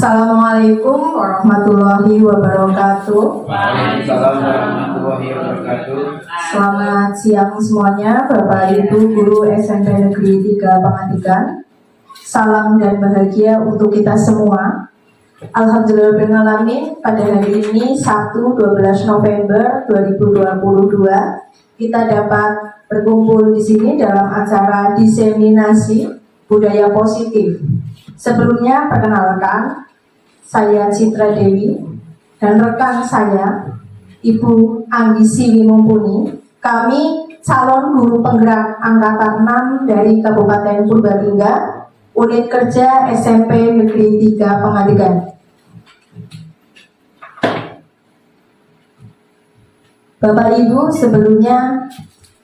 Assalamualaikum warahmatullahi wabarakatuh. Waalaikumsalam warahmatullahi wabarakatuh. Selamat siang semuanya, Bapak Ibu Guru SMP Negeri 3 Pangandikan. Salam dan bahagia untuk kita semua. Alhamdulillahirrahmanirrahim, pada hari ini Sabtu 12 November 2022 kita dapat berkumpul di sini dalam acara diseminasi budaya positif. Sebelumnya perkenalkan, saya Citra Dewi dan rekan saya Ibu Anggi Siwi Mumpuni. Kami calon guru penggerak angkatan 6 dari Kabupaten Purbalingga, unit kerja SMP Negeri 3 Pangandikan. Bapak Ibu, sebelumnya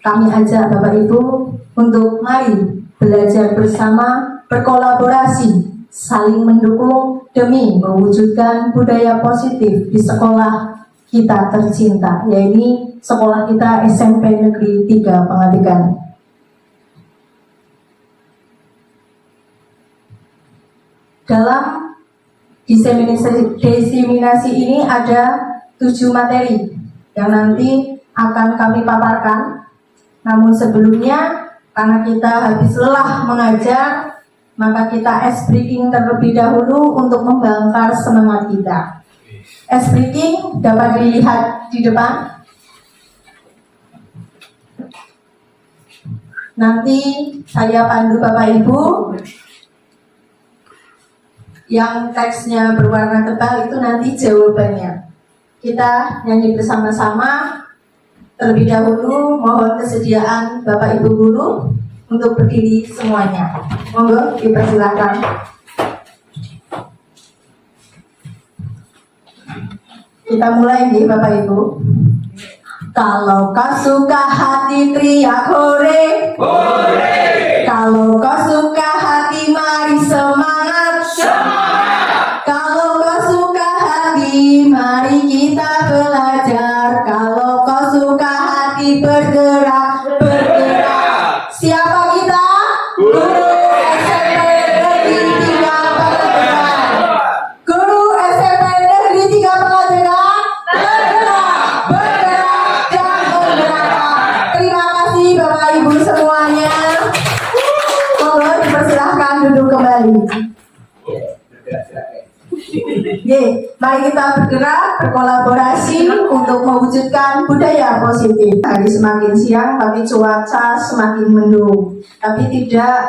kami ajak Bapak Ibu untuk mari belajar bersama, berkolaborasi, saling mendukung demi mewujudkan budaya positif di sekolah kita tercinta, yaitu sekolah kita SMP Negeri 3 Pangandikan. Dalam diseminasi ini ada 7 materi yang nanti akan kami paparkan. Namun sebelumnya, karena kita habis lelah mengajar, maka kita ice breaking terlebih dahulu untuk membangkar semangat kita. Ice breaking dapat dilihat di depan. Nanti saya pandu Bapak Ibu. Yang teksnya berwarna tebal itu nanti jawabannya. Kita nyanyi bersama-sama. Terlebih dahulu mohon kesediaan Bapak Ibu Guru untuk berdiri semuanya. Monggo dipersilakan. Kita mulai nih Bapak Ibu. Kalau kau suka hati teriak hore, hore. Kalau kau suka hati mari semangat, semangat. Kalau kau suka hati mari kita belajar. Kalau kau suka hati bergerak, bergerak. Siapa kita? Guru SMP Negeri 3 Pangandikan. Guru SMP Negeri 3 Pangandikan. Bergerak, bergerak, dan bergerak. Terima kasih Bapak Ibu semuanya. Monggo dipersilahkan duduk kembali. Oke, mari kita bergerak, berkolaborasi untuk mewujudkan budaya positif. Hari semakin siang, tapi cuaca semakin mendung. Tapi tidak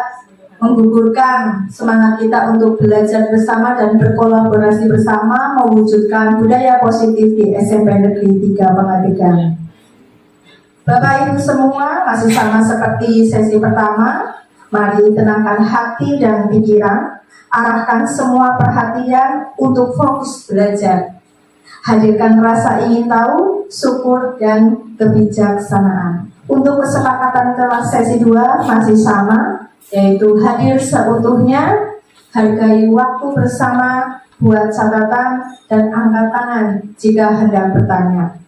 menggugurkan semangat kita untuk belajar bersama dan berkolaborasi bersama mewujudkan budaya positif di SMP Negeri 3 Pangandikan. Bapak Ibu semua, masih sama seperti sesi pertama. Mari tenangkan hati dan pikiran. Arahkan semua perhatian untuk fokus belajar. Hadirkan rasa ingin tahu, syukur, dan kebijaksanaan. Untuk kesepakatan kelas sesi 2 masih sama, yaitu hadir seutuhnya, hargai waktu bersama, buat catatan, dan angkat tangan jika hendak bertanya.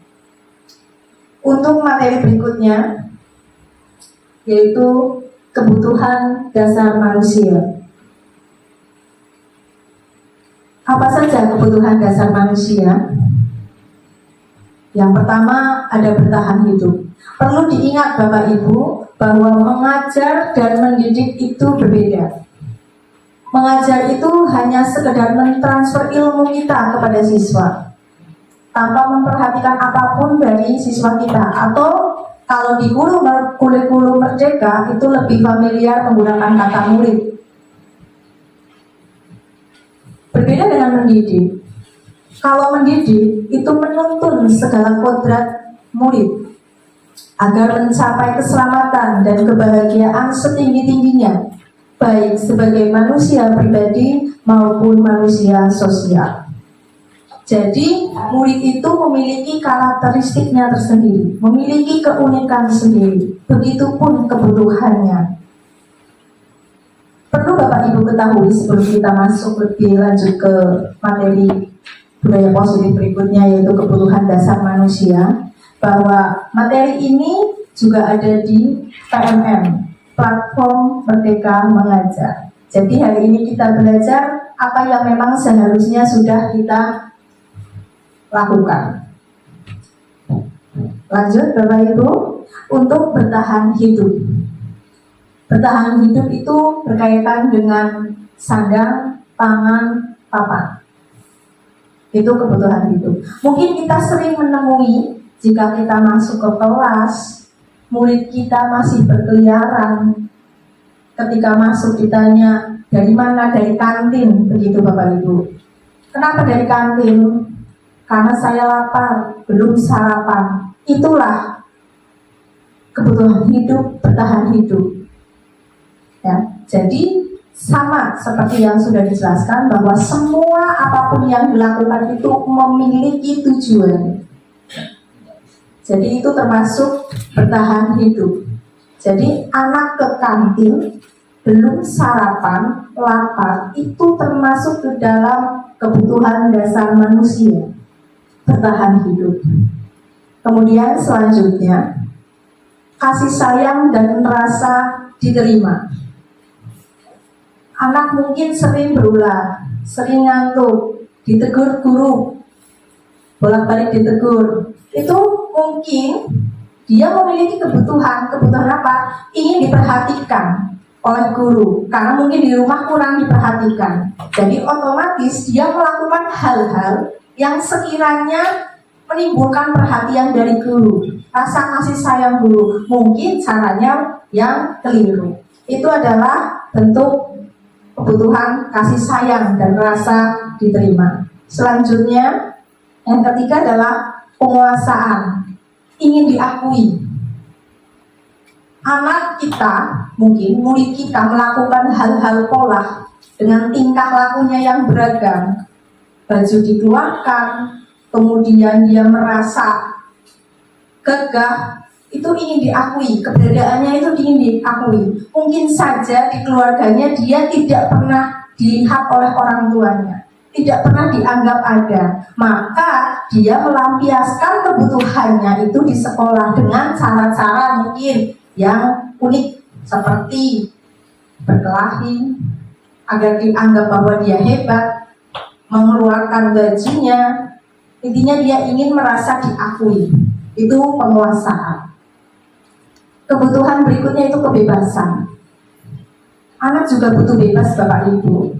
Untuk materi berikutnya, yaitu kebutuhan dasar manusia. Apa saja kebutuhan dasar manusia? Yang pertama ada bertahan hidup. Perlu diingat Bapak Ibu bahwa mengajar dan mendidik itu berbeda. Mengajar itu hanya sekedar mentransfer ilmu kita kepada siswa tanpa memperhatikan apapun dari siswa kita. Atau kalau di kurikulum merdeka itu lebih familiar menggunakan kata murid. Berbeda dengan mendidik. Kalau mendidik itu menuntun segala kodrat murid agar mencapai keselamatan dan kebahagiaan setinggi-tingginya, baik sebagai manusia pribadi maupun manusia sosial. Jadi murid itu memiliki karakteristiknya tersendiri, memiliki keunikan sendiri. Begitupun kebutuhannya. Perlu Bapak Ibu ketahui sebelum kita masuk lebih lanjut ke materi budaya positif berikutnya, yaitu kebutuhan dasar manusia, bahwa materi ini juga ada di PMM, Platform Merdeka Mengajar. Jadi hari ini kita belajar apa yang memang seharusnya sudah kita lakukan. Lanjut Bapak Ibu, untuk bertahan hidup. Bertahan hidup itu berkaitan dengan sandang, pangan, papan. Itu kebutuhan hidup. Mungkin kita sering menemui jika kita masuk ke kelas, murid kita masih berkeliaran. Ketika masuk ditanya, dari mana? Dari kantin, begitu Bapak Ibu. Kenapa dari kantin? Karena saya lapar, belum sarapan. Itulah kebutuhan hidup, bertahan hidup. Ya, jadi sama seperti yang sudah dijelaskan bahwa semua apapun yang dilakukan itu memiliki tujuan. Jadi itu termasuk bertahan hidup. Jadi anak ke kantin belum sarapan, lapar, itu termasuk ke dalam kebutuhan dasar manusia, bertahan hidup. Kemudian selanjutnya, kasih sayang dan rasa diterima. Anak mungkin sering berulang, sering ngantuk, ditegur guru, bolak-balik ditegur. Itu mungkin dia memiliki kebutuhan apa? Ingin diperhatikan oleh guru, karena mungkin di rumah kurang diperhatikan. Jadi otomatis dia melakukan hal-hal yang sekiranya menimbulkan perhatian dari guru, rasa kasih sayang guru. Mungkin caranya yang keliru. Itu adalah bentuk kebutuhan kasih sayang dan rasa diterima. Selanjutnya, yang ketiga adalah penguasaan, ingin diakui. Anak kita, mungkin murid kita melakukan hal-hal pola dengan tingkah lakunya yang beragam. Baju dikeluarkan, kemudian dia merasa gagah, itu ingin diakui, keberadaannya itu ingin diakui. Mungkin saja di keluarganya dia tidak pernah dilihat oleh orang tuanya, tidak pernah dianggap ada, maka dia melampiaskan kebutuhannya itu di sekolah dengan cara-cara mungkin yang unik, seperti berkelahi agar dianggap bahwa dia hebat, mengeluarkan gajinya. Intinya dia ingin merasa diakui. Itu penguasaan. Kebutuhan berikutnya itu kebebasan. Anak juga butuh bebas Bapak Ibu.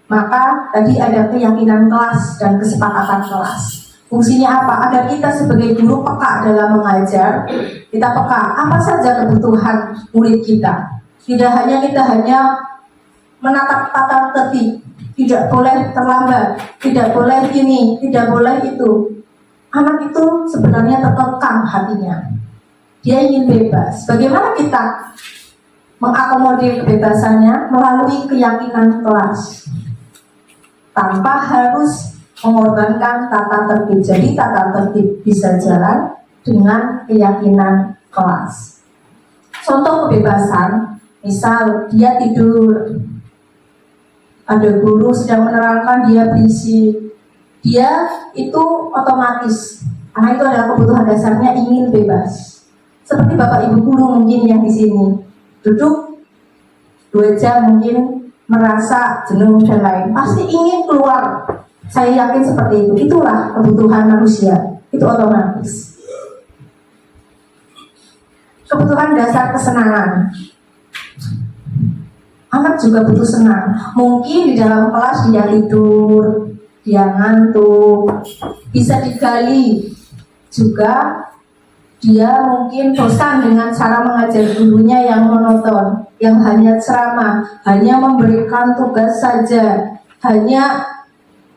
Maka tadi ada keyakinan kelas dan kesepakatan kelas. Fungsinya apa? Agar kita sebagai guru peka dalam mengajar. Kita peka apa saja kebutuhan murid kita. Tidak hanya kita menatap tata tertib, tidak boleh terlambat, tidak boleh ini, tidak boleh itu. Anak itu sebenarnya terkekang hatinya. Dia ingin bebas. Bagaimana kita mengakomodir kebebasannya? Melalui keyakinan kelas, tanpa harus mengorbankan tata tertib. Jadi tata tertib bisa jalan dengan keyakinan kelas. Contoh kebebasan, misal dia tidur, ada guru sedang menerangkan, dia berisik, dia itu otomatis, karena itu adalah kebutuhan dasarnya, ingin bebas. Seperti Bapak Ibu guru mungkin yang di sini duduk 2 jam mungkin merasa jenuh dan lain, pasti ingin keluar. Saya yakin seperti itu. Itulah kebutuhan manusia, itu otomatis. Kebutuhan dasar kesenangan. Anak juga butuh senang. Mungkin di dalam kelas dia tidur, dia ngantuk, bisa digali juga. Dia mungkin bosan dengan cara mengajar gurunya yang monoton, yang hanya ceramah, hanya memberikan tugas saja, hanya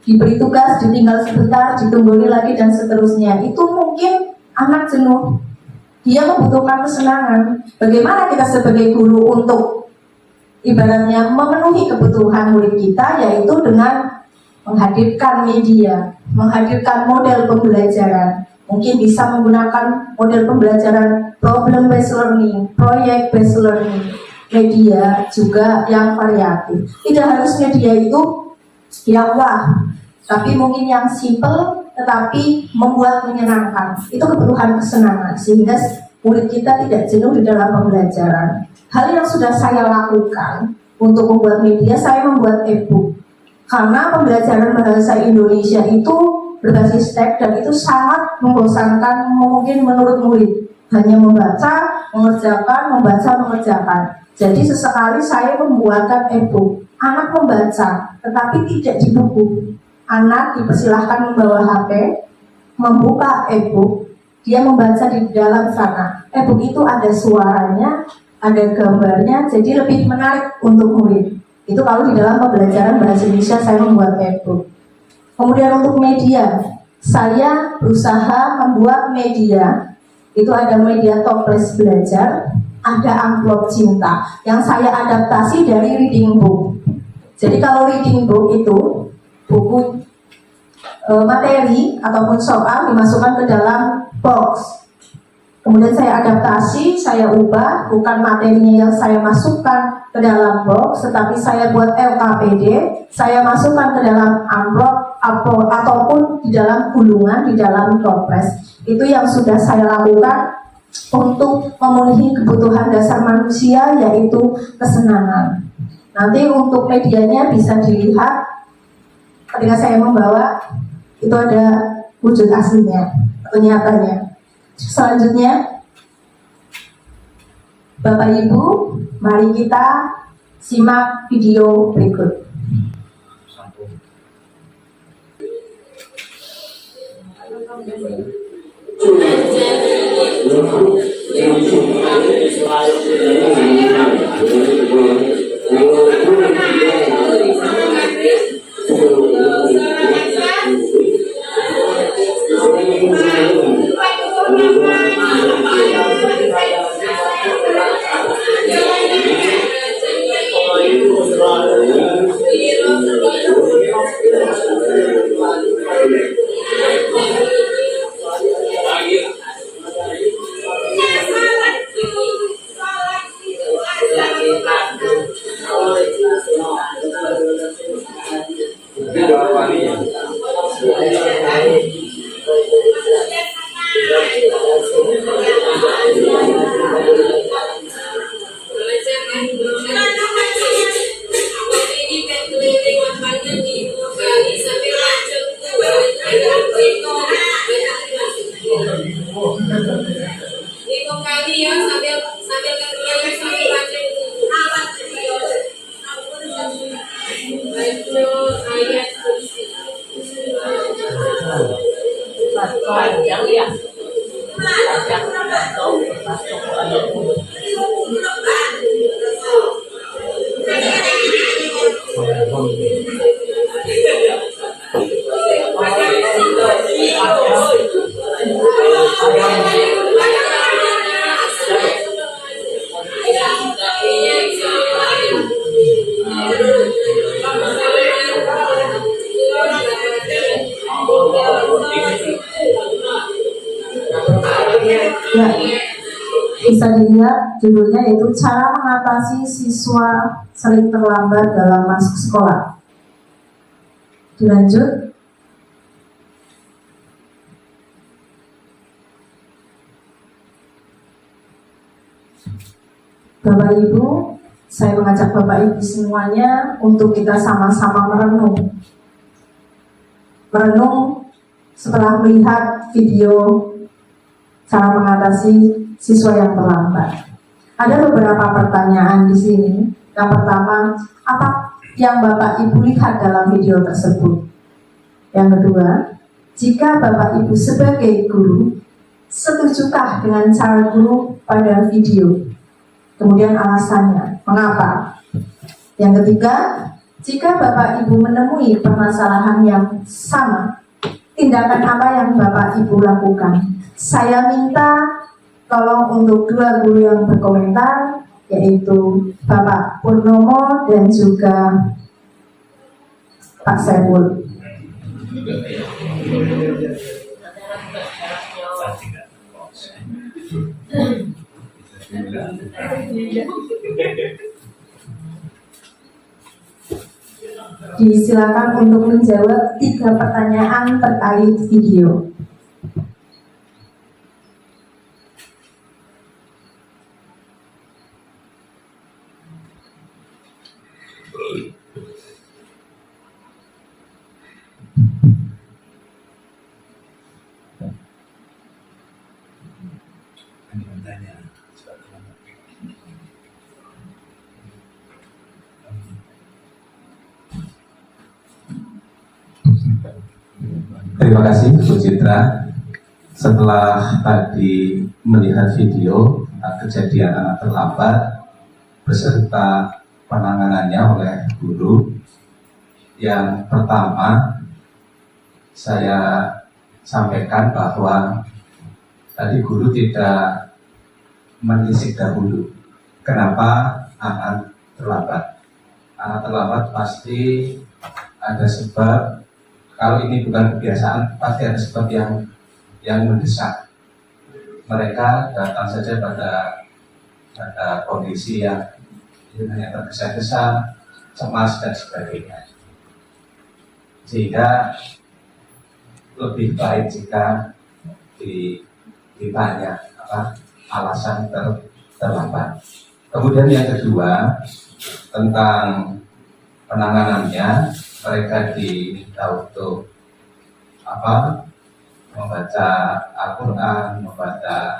diberi tugas, ditinggal sebentar, ditunggu lagi dan seterusnya. Itu mungkin anak jenuh. Dia membutuhkan kesenangan. Bagaimana kita sebagai guru untuk ibaratnya memenuhi kebutuhan murid kita, yaitu dengan menghadirkan media, menghadirkan model pembelajaran. Mungkin bisa menggunakan model pembelajaran problem based learning, project based learning, media juga yang variatif. Tidak harus media itu yang wah, tapi mungkin yang simple tetapi membuat menyenangkan. Itu kebutuhan kesenangan sehingga murid kita tidak jenuh di dalam pembelajaran. Hal yang sudah saya lakukan untuk membuat media, saya membuat e-book. Karena pembelajaran bahasa Indonesia itu berbasis teks dan itu sangat membosankan mungkin menurut murid. Hanya membaca, mengerjakan, membaca, mengerjakan. Jadi sesekali saya membuatkan e-book. Anak membaca, tetapi tidak di buku. Anak dipersilahkan membawa HP, membuka e-book, dia membaca di dalam sana. E-book itu ada suaranya, ada gambarnya, jadi lebih menarik untuk murid. Itu kalau di dalam pembelajaran bahasa Indonesia saya membuat e-book. Kemudian untuk media, saya berusaha membuat media. Itu ada media toples belajar, ada amplop cinta yang saya adaptasi dari reading book. Jadi kalau reading book itu buku materi ataupun soal dimasukkan ke dalam box. Kemudian saya adaptasi, saya ubah, bukan materinya yang saya masukkan ke dalam box, tetapi saya buat LKPD, saya masukkan ke dalam amplop ataupun di dalam gulungan, di dalam toples. Itu yang sudah saya lakukan untuk memenuhi kebutuhan dasar manusia, yaitu kesenangan. Nanti untuk medianya bisa dilihat ketika saya membawa, itu ada wujud aslinya atau nyatanya. Selanjutnya, Bapak Ibu, mari kita simak video berikut. Ya, bisa dilihat judulnya yaitu cara mengatasi siswa sering terlambat dalam masuk sekolah. Dilanjut. Bapak Ibu, saya mengajak Bapak Ibu semuanya untuk kita sama-sama merenung. Merenung setelah melihat video cara mengatasi siswa yang terlambat. Ada beberapa pertanyaan di sini. Yang pertama, apa yang Bapak Ibu lihat dalam video tersebut? Yang kedua, jika Bapak Ibu sebagai guru, setujukah dengan cara guru pada video? Kemudian alasannya, mengapa? Yang ketiga, jika Bapak Ibu menemui permasalahan yang sama, tindakan apa yang Bapak Ibu lakukan? Saya minta tolong untuk dua guru yang berkomentar, yaitu Bapak Purnomo dan juga Pak Saiful. Disilakan untuk menjawab 3 pertanyaan terkait video. Jokowi. Terima kasih Bu Citra. Setelah tadi melihat video kejadian anak terlambat beserta penanganannya oleh guru, yang pertama saya sampaikan bahwa tadi guru tidak menisik dahulu kenapa anak terlambat. Anak terlambat pasti ada sebab. Kalau ini bukan kebiasaan, pasti ada sebab yang mendesak. Mereka datang saja pada kondisi yang tergesa-gesa, cemas dan sebagainya. Sehingga lebih baik jika ditanya alasan terlambat. Kemudian yang kedua tentang penanganannya. Mereka diminta untuk membaca Al-Quran, membaca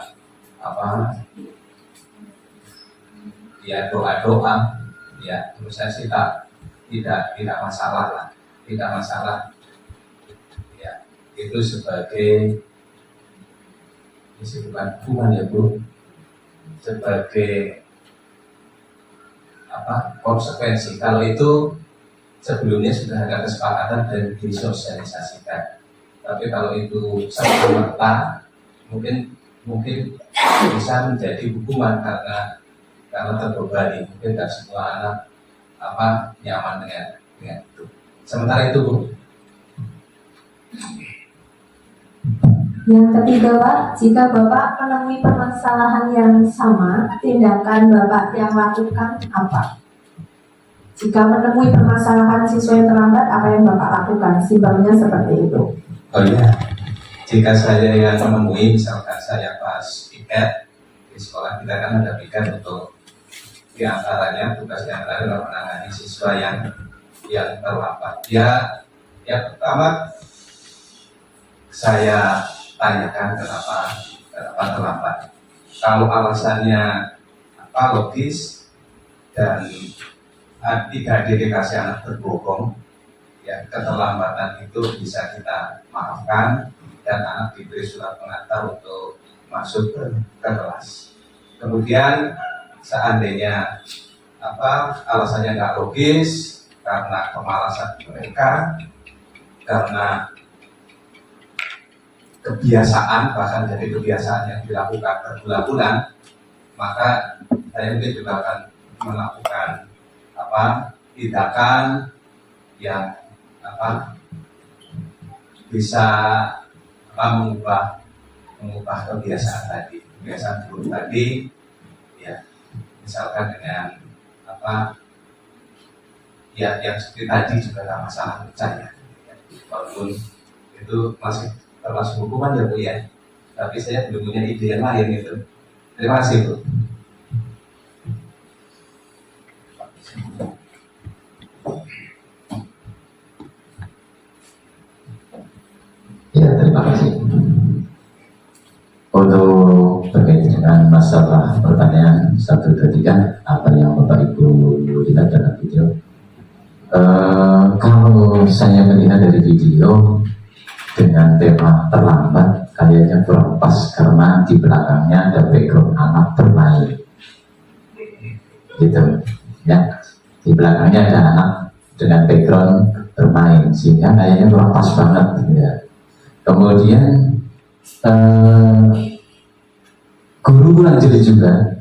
doa-doa, ya menurut saya sih tidak masalah lah, tidak masalah. Ya itu sebagai bukan hukuman ya Bu, sebagai konsekuensi. Kalau itu sebelumnya sudah ada kesepakatan dan disosialisasikan. Tapi kalau itu serta-merta mungkin bisa menjadi hukuman karena terbebani. Mungkin tidak semua anak nyaman dengan itu. Sementara itu Bu. Yang ketiga Pak, jika Bapak menemui permasalahan yang sama, tindakan Bapak yang lakukan apa? Jika menemui permasalahan siswa yang terlambat, apa yang Bapak lakukan? Simpelnya seperti itu. Oh iya, jika saya yang menemui, misalkan saya pas piket di sekolah, kita kan ada piket untuk diantaranya tugasnya adalah menangani siswa yang terlambat. Ya pertama saya tanyakan kenapa terlambat. Kalau alasannya logis dan tidak dikasih anak berbohong, ya keterlambatan itu bisa kita maafkan dan anak diberi surat pengantar untuk masuk ke kelas. Kemudian seandainya alasannya nggak logis karena kemalasan mereka, karena kebiasaan, bahkan jadi kebiasaan yang dilakukan berbulan-bulan, maka saya mungkin juga akan melakukan tindakan yang bisa mengubah kebiasaan buruk tadi, ya misalkan dengan yang seperti tadi juga tidak masalah menurut saya, walaupun itu masih termasuk hukuman ya Bu ya, tapi saya belum punya ide yang lain gitu. Terima kasih Bu. Ya, terima kasih. Untuk terkait dengan masalah pertanyaan 1, 2, 3, apa yang Bapak Ibu lihat dalam video? Kalau saya melihat dari video dengan tema terlambat, kayaknya kurang pas karena di belakangnya ada background anak bermain, gitu. Ya, di belakangnya ada anak dengan background bermain, sehingga kayaknya kurang pas banget, ya. Kemudian guru lanjut juga,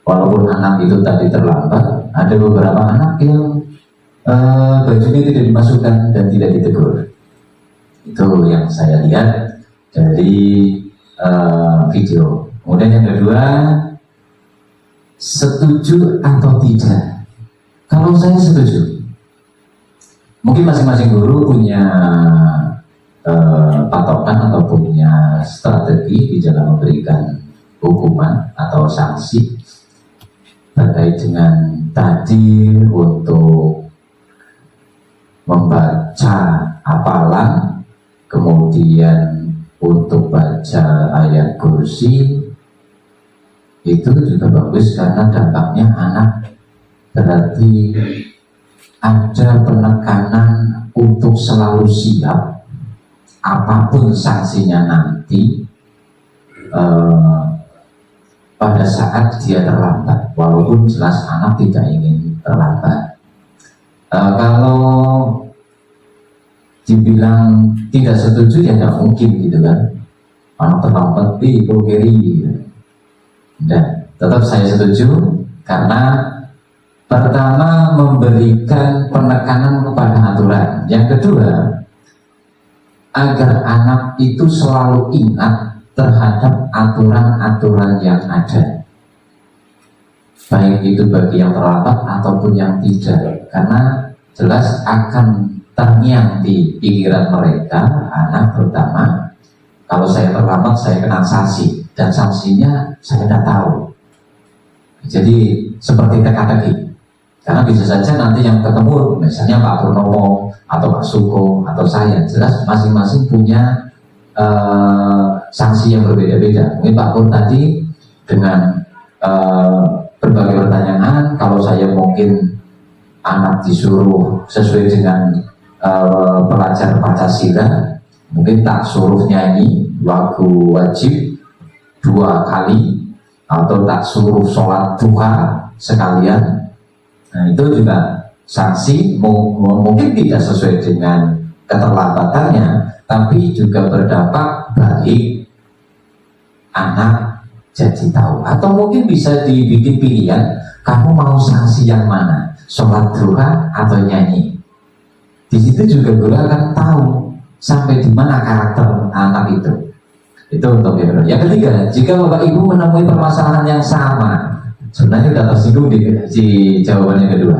walaupun anak itu tadi terlambat, ada beberapa anak yang bajunya tidak dimasukkan dan tidak ditegur. Itu yang saya lihat dari video. Kemudian yang kedua, setuju atau tidak? Kalau saya setuju. Mungkin masing-masing guru punya patokan atau punya strategi di dalam memberikan hukuman atau sanksi terkait dengan tadi untuk kemudian untuk baca ayat kursi itu juga bagus karena dampaknya anak berarti ada penekanan untuk selalu siap apapun sanksinya nanti pada saat dia terlambat, walaupun jelas anak tidak ingin terlambat. Kalau dibilang tidak setuju ya tidak mungkin gitu kan, anak terlambat di kiri gitu. Dan tetap saya setuju karena pertama memberikan penekanan kepada aturan, yang kedua agar anak itu selalu ingat terhadap aturan-aturan yang ada, baik itu bagi yang terlambat ataupun yang tidak, karena jelas akan terngiang di pikiran mereka, anak terutama, kalau saya terlambat saya kena sanksi, dan sanksinya saya tidak tahu. Jadi seperti teka-teki, karena bisa saja nanti yang ketemu misalnya Pak Purnomo atau Pak Suko atau saya, jelas masing-masing punya sanksi yang berbeda-beda. Mungkin Pak Pur tadi dengan berbagai pertanyaan, kalau saya mungkin anak disuruh sesuai dengan pelajar Pancasila, mungkin tak suruh nyanyi lagu wajib 2 kali atau tak suruh sholat duha sekalian. Nah itu juga sanksi, mungkin tidak sesuai dengan keterlambatannya, tapi juga berdampak baik anak jadi tahu. Atau mungkin bisa dibikin pilihan, kamu mau sanksi yang mana, sholat duha atau nyanyi. Di situ juga guru akan tahu sampai di mana karakter anak itu. Itu untuk yang ketiga, jika Bapak Ibu menemui permasalahan yang sama, sebenarnya sudah tersinggung di jawaban yang kedua.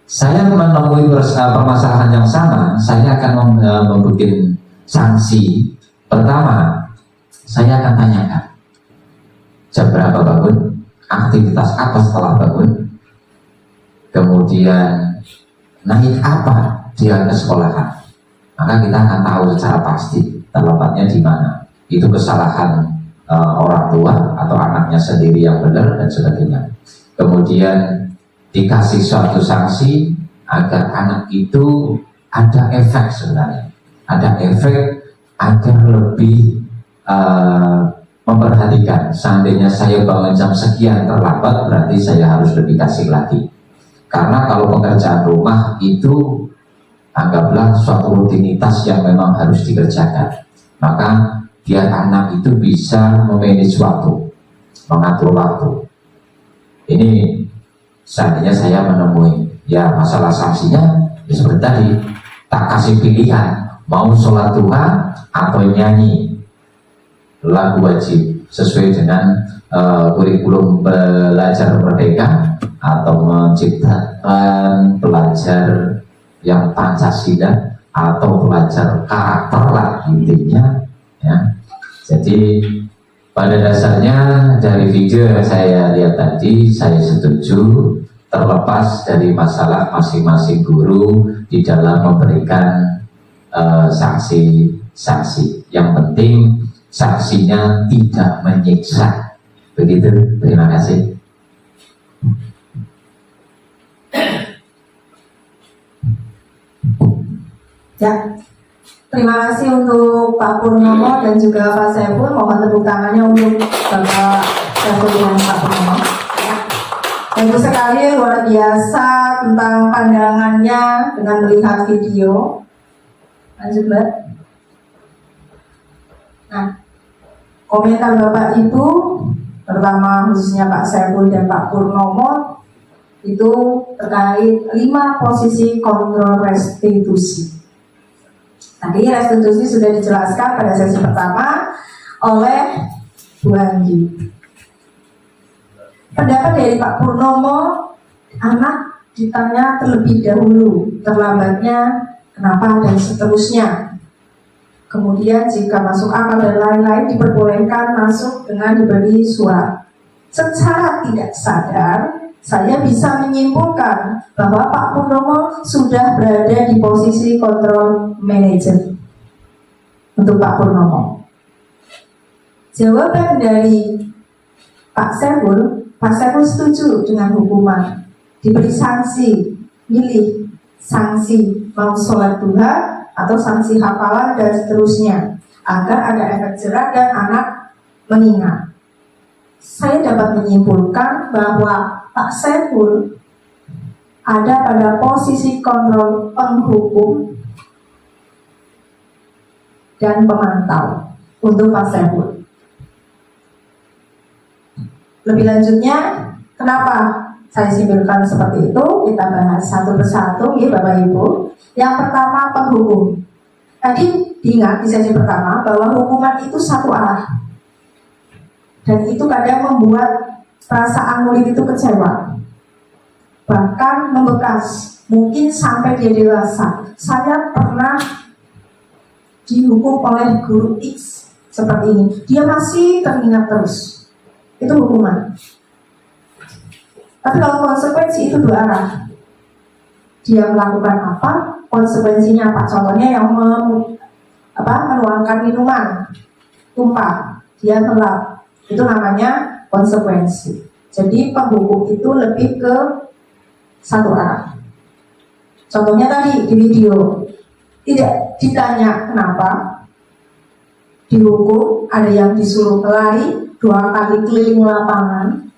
Saya menemui permasalahan yang sama, saya akan membuat sanksi. Pertama, saya akan tanyakan jam berapa bangun, aktivitas apa setelah bangun, kemudian naik apa dia ke sekolahan. Maka kita akan tahu secara pasti terlambatnya di mana. Itu kesalahan orang tua atau anaknya sendiri yang benar dan sebagainya. Kemudian dikasih suatu sanksi agar anak itu ada efek sebenarnya, ada efek agar lebih memperhatikan. Seandainya saya bangun jam sekian terlambat, berarti saya harus lebih kasih lagi. Karena kalau pekerjaan rumah itu anggaplah suatu rutinitas yang memang harus dikerjakan, maka biar anak itu bisa memanage waktu, mengatur waktu. Ini seandainya saya menemui, ya masalah sanksinya ya seperti tadi, tak kasih pilihan, mau sholat duha atau nyanyi lagu wajib sesuai dengan kurikulum belajar merdeka, atau menciptakan pelajar yang Pancasila atau pelajar karakter lah intinya ya. Jadi pada dasarnya dari video yang saya lihat tadi, saya setuju, terlepas dari masalah masing-masing guru di dalam memberikan sanksi-sanksi. Yang penting sanksinya tidak menyiksa. Begitu, terima kasih. Ya, terima kasih untuk Pak Purnomo dan juga Pak Saiful. Mohon tepuk tangannya untuk Bapak Saiful dan Pak Purnomo. Ya. Bagus sekali, luar biasa tentang pandangannya dengan melihat video. Lanjut, Mbak. Nah, komentar Bapak Ibu, terutama khususnya Pak Saiful dan Pak Purnomo, itu terkait 5 posisi kontrol restitusi. Tadi restitusi sudah dijelaskan pada sesi pertama oleh Bu Andi. Pendapat dari Pak Purnomo, anak ditanya terlebih dahulu terlambatnya kenapa dan seterusnya. Kemudian jika masuk akal dan lain-lain diperbolehkan masuk dengan diberi surat. Secara tidak sadar, saya bisa menyimpulkan bahwa Pak Purnomo sudah berada di posisi kontrol manager. untuk Pak Purnomo. Jawaban dari Pak Saiful setuju dengan hukuman, diberi sanksi, milih sanksi mau sholat duha atau sanksi hafalan dan seterusnya, agar ada efek jerah dan anak mengingat. Saya dapat menyimpulkan bahwa Pak Saiful ada pada posisi kontrol penghukum dan pemantau untuk Pak Saiful. Lebih lanjutnya, kenapa saya simpulkan seperti itu? Kita bahas satu persatu, ya Bapak Ibu. Yang pertama, penghukum. Tadi diingat di sesi pertama bahwa hukuman itu satu arah, dan itu kadang membuat perasaan murid itu kecewa, bahkan membekas, mungkin sampai dia dewasa. Saya pernah dihukum oleh guru X seperti ini, dia masih teringat terus. Itu hukuman. Tapi kalau konsekuensi itu dua arah. Dia melakukan apa, konsekuensinya apa? Contohnya yang menuangkan minuman tumpah, dia telat, itu namanya konsekuensi. Jadi penghukum itu lebih ke satu arah. Contohnya tadi di video, tidak ditanya kenapa dihukum, ada yang disuruh lari 2 kali keliling lapangan,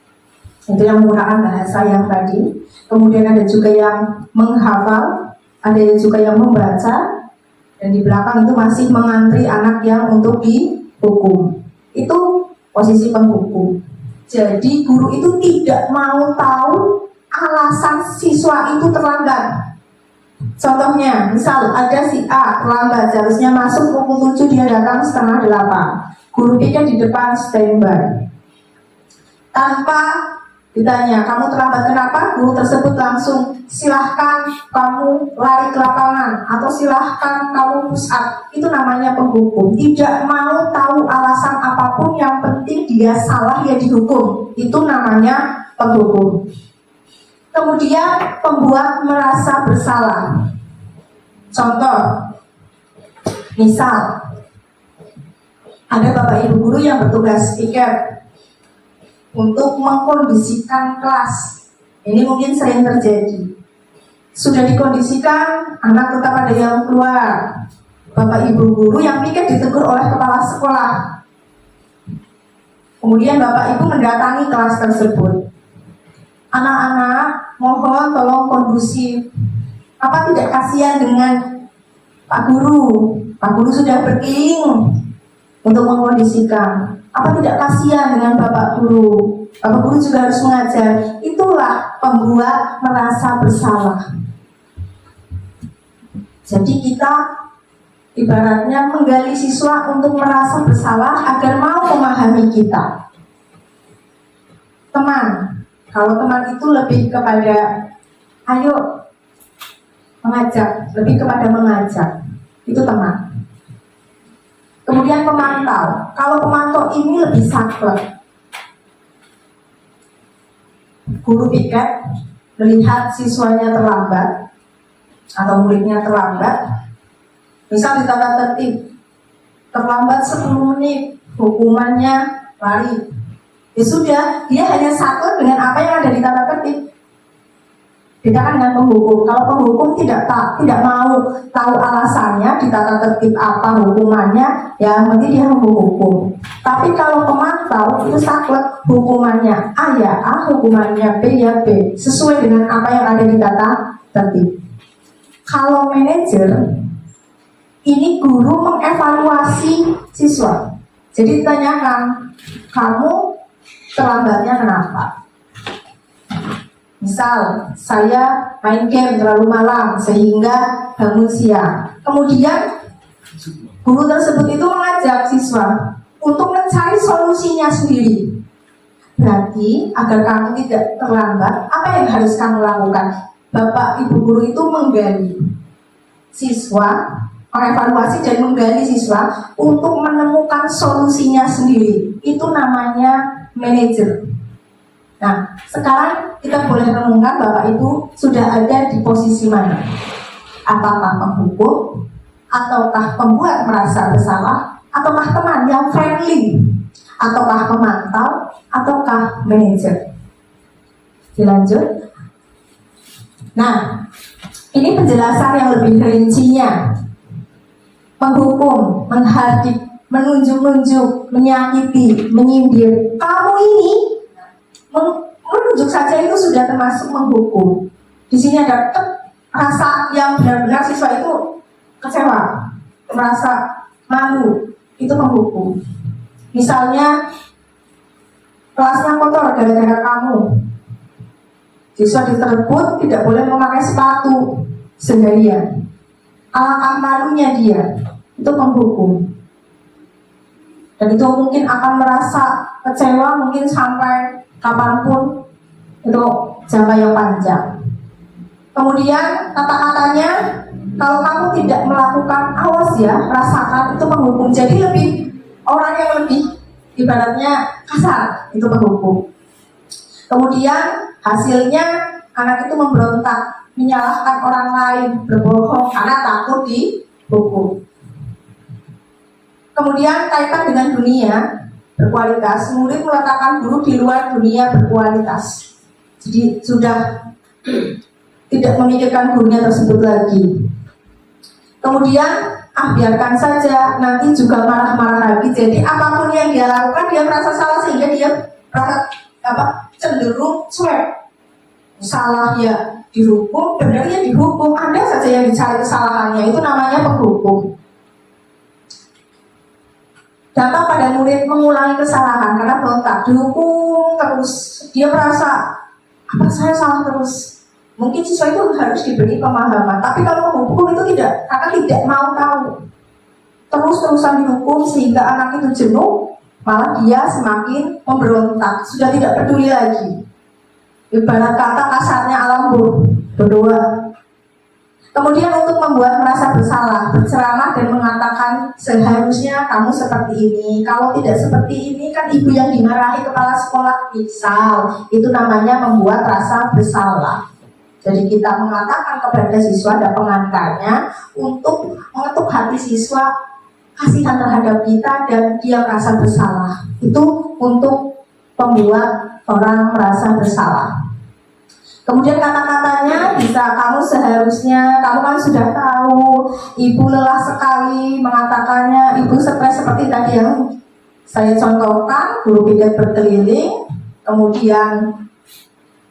itu yang menggunakan bahasa yang tadi. Kemudian ada juga yang menghafal, ada juga yang membaca, dan di belakang itu masih mengantri anak yang untuk dihukum. Itu posisi penghukum. Jadi guru itu tidak mau tahu alasan siswa itu terlambat. Contohnya, misal ada si A terlambat, seharusnya masuk pukul 7, dia datang setengah 8. Guru pikir di depan standby. Tanpa ditanya, kamu terlambat kenapa? Guru tersebut langsung, silahkan kamu lari ke lapangan, atau silahkan kamu push up. Itu namanya penghukum. Tidak mau tahu alasan apapun, yang penting dia salah, dia dihukum. Itu namanya penghukum. Kemudian pembuat merasa bersalah. Contoh, misal ada Bapak Ibu guru yang bertugas piket untuk mengkondisikan kelas. Ini mungkin sering terjadi. Sudah dikondisikan, anak tetap ada yang keluar. Bapak Ibu guru yang piket ditegur oleh kepala sekolah. Kemudian Bapak Ibu mendatangi kelas tersebut. Anak-anak, mohon tolong kondusif. Apa tidak kasihan dengan Pak Guru? Pak Guru sudah berkeliling untuk mengkondisikan. Apa tidak kasihan dengan Bapak Guru? Bapak Guru juga harus mengajar. Itulah pembuat merasa bersalah. Jadi kita ibaratnya menggali siswa untuk merasa bersalah agar mau memahami kita. Teman, kalau teman itu lebih kepada ayo mengajak, lebih kepada mengajak, itu teman. Kemudian pemantau, kalau pemantau ini lebih saklek. Guru piket melihat siswanya terlambat atau muridnya terlambat, misal di tata tertib terlambat 10 menit, hukumannya lari. Ya sudah, dia hanya saklek dengan apa yang ada di tata tertib. Bedakan dengan penghukum. Kalau penghukum tidak mau tahu alasannya di tata tertib apa hukumannya, ya nanti dia menghukum. Tapi kalau pemantau itu saklek, hukumannya A ya A, hukumannya B ya B, sesuai dengan apa yang ada di tata tertib. Kalau manajer, ini guru mengevaluasi siswa. Jadi ditanyakan, kamu terlambatnya kenapa? Misal, saya main game terlalu malam sehingga bangun siang. Kemudian guru tersebut itu mengajak siswa untuk mencari solusinya sendiri. Berarti agar kamu tidak terlambat, apa yang harus kamu lakukan? Bapak Ibu guru itu menggali siswa, mengevaluasi dan menggali siswa untuk menemukan solusinya sendiri. Itu namanya manajer. Nah, sekarang kita boleh renungkan Bapak Ibu sudah ada di posisi mana? Apakah penghukum ataukah pembuat merasa bersalah, ataukah teman yang friendly, ataukah pemantau, ataukah manajer. Dilanjut. Nah, ini penjelasan yang lebih rincinya. Menghukum, menghadik, menunjuk-nunjuk, menyakiti, menyindir. Kamu ini menunjuk saja itu sudah termasuk menghukum. Di sini ada rasa yang benar-benar siswa itu kecewa, merasa malu, itu menghukum. Misalnya kelasnya kotor gara-gara kamu. Siswa diterbut tidak boleh memakai sepatu seharian. Alangkah malunya dia, itu menghukum. Dan itu mungkin akan merasa kecewa mungkin sampai kapanpun, itu jangka yang panjang. Kemudian kata-katanya, kalau kamu tidak melakukan, awas ya, rasakan, itu menghukum. Jadi lebih orang yang lebih ibaratnya kasar, itu menghukum. Kemudian hasilnya anak itu memberontak, menyalahkan orang lain, berbohong karena takut dihukum. Kemudian kaitan dengan dunia berkualitas, murid meletakkan guru di luar dunia berkualitas. Jadi sudah tidak memikirkan gurunya tersebut lagi. Kemudian biarkan saja, nanti juga marah-marah lagi. Jadi apapun yang dia lakukan dia merasa salah sehingga dia merasa cenderung cuek. Salah ya dihukum, benar ya dihukum. Ada saja yang dicari kesalahannya, itu namanya penghukum. Datang pada murid mengulangi kesalahan karena berontak, dihukum terus, dia merasa apa saya salah terus. Mungkin siswa itu harus diberi pemahaman, tapi kalau menghukum itu tidak, karena tidak mau tahu. Terus-terusan dihukum sehingga anak itu jenuh, malah dia semakin memberontak, sudah tidak peduli lagi. Ibarat kata kasarnya alam berdoa. Kemudian untuk membuat merasa bersalah, berceramah dan mengatakan seharusnya kamu seperti ini. Kalau tidak seperti ini kan ibu yang dimarahi kepala sekolah misal. Itu namanya membuat rasa bersalah. Jadi kita mengatakan kepada siswa dan pengantarnya untuk mengetuk hati siswa, kasihan terhadap kita dan dia merasa bersalah. Itu untuk membuat orang merasa bersalah. Kemudian kata-katanya bisa kamu seharusnya, kamu kan sudah tahu, ibu lelah sekali mengatakannya, ibu stres seperti tadi yang saya contohkan, guru piket berkeliling, kemudian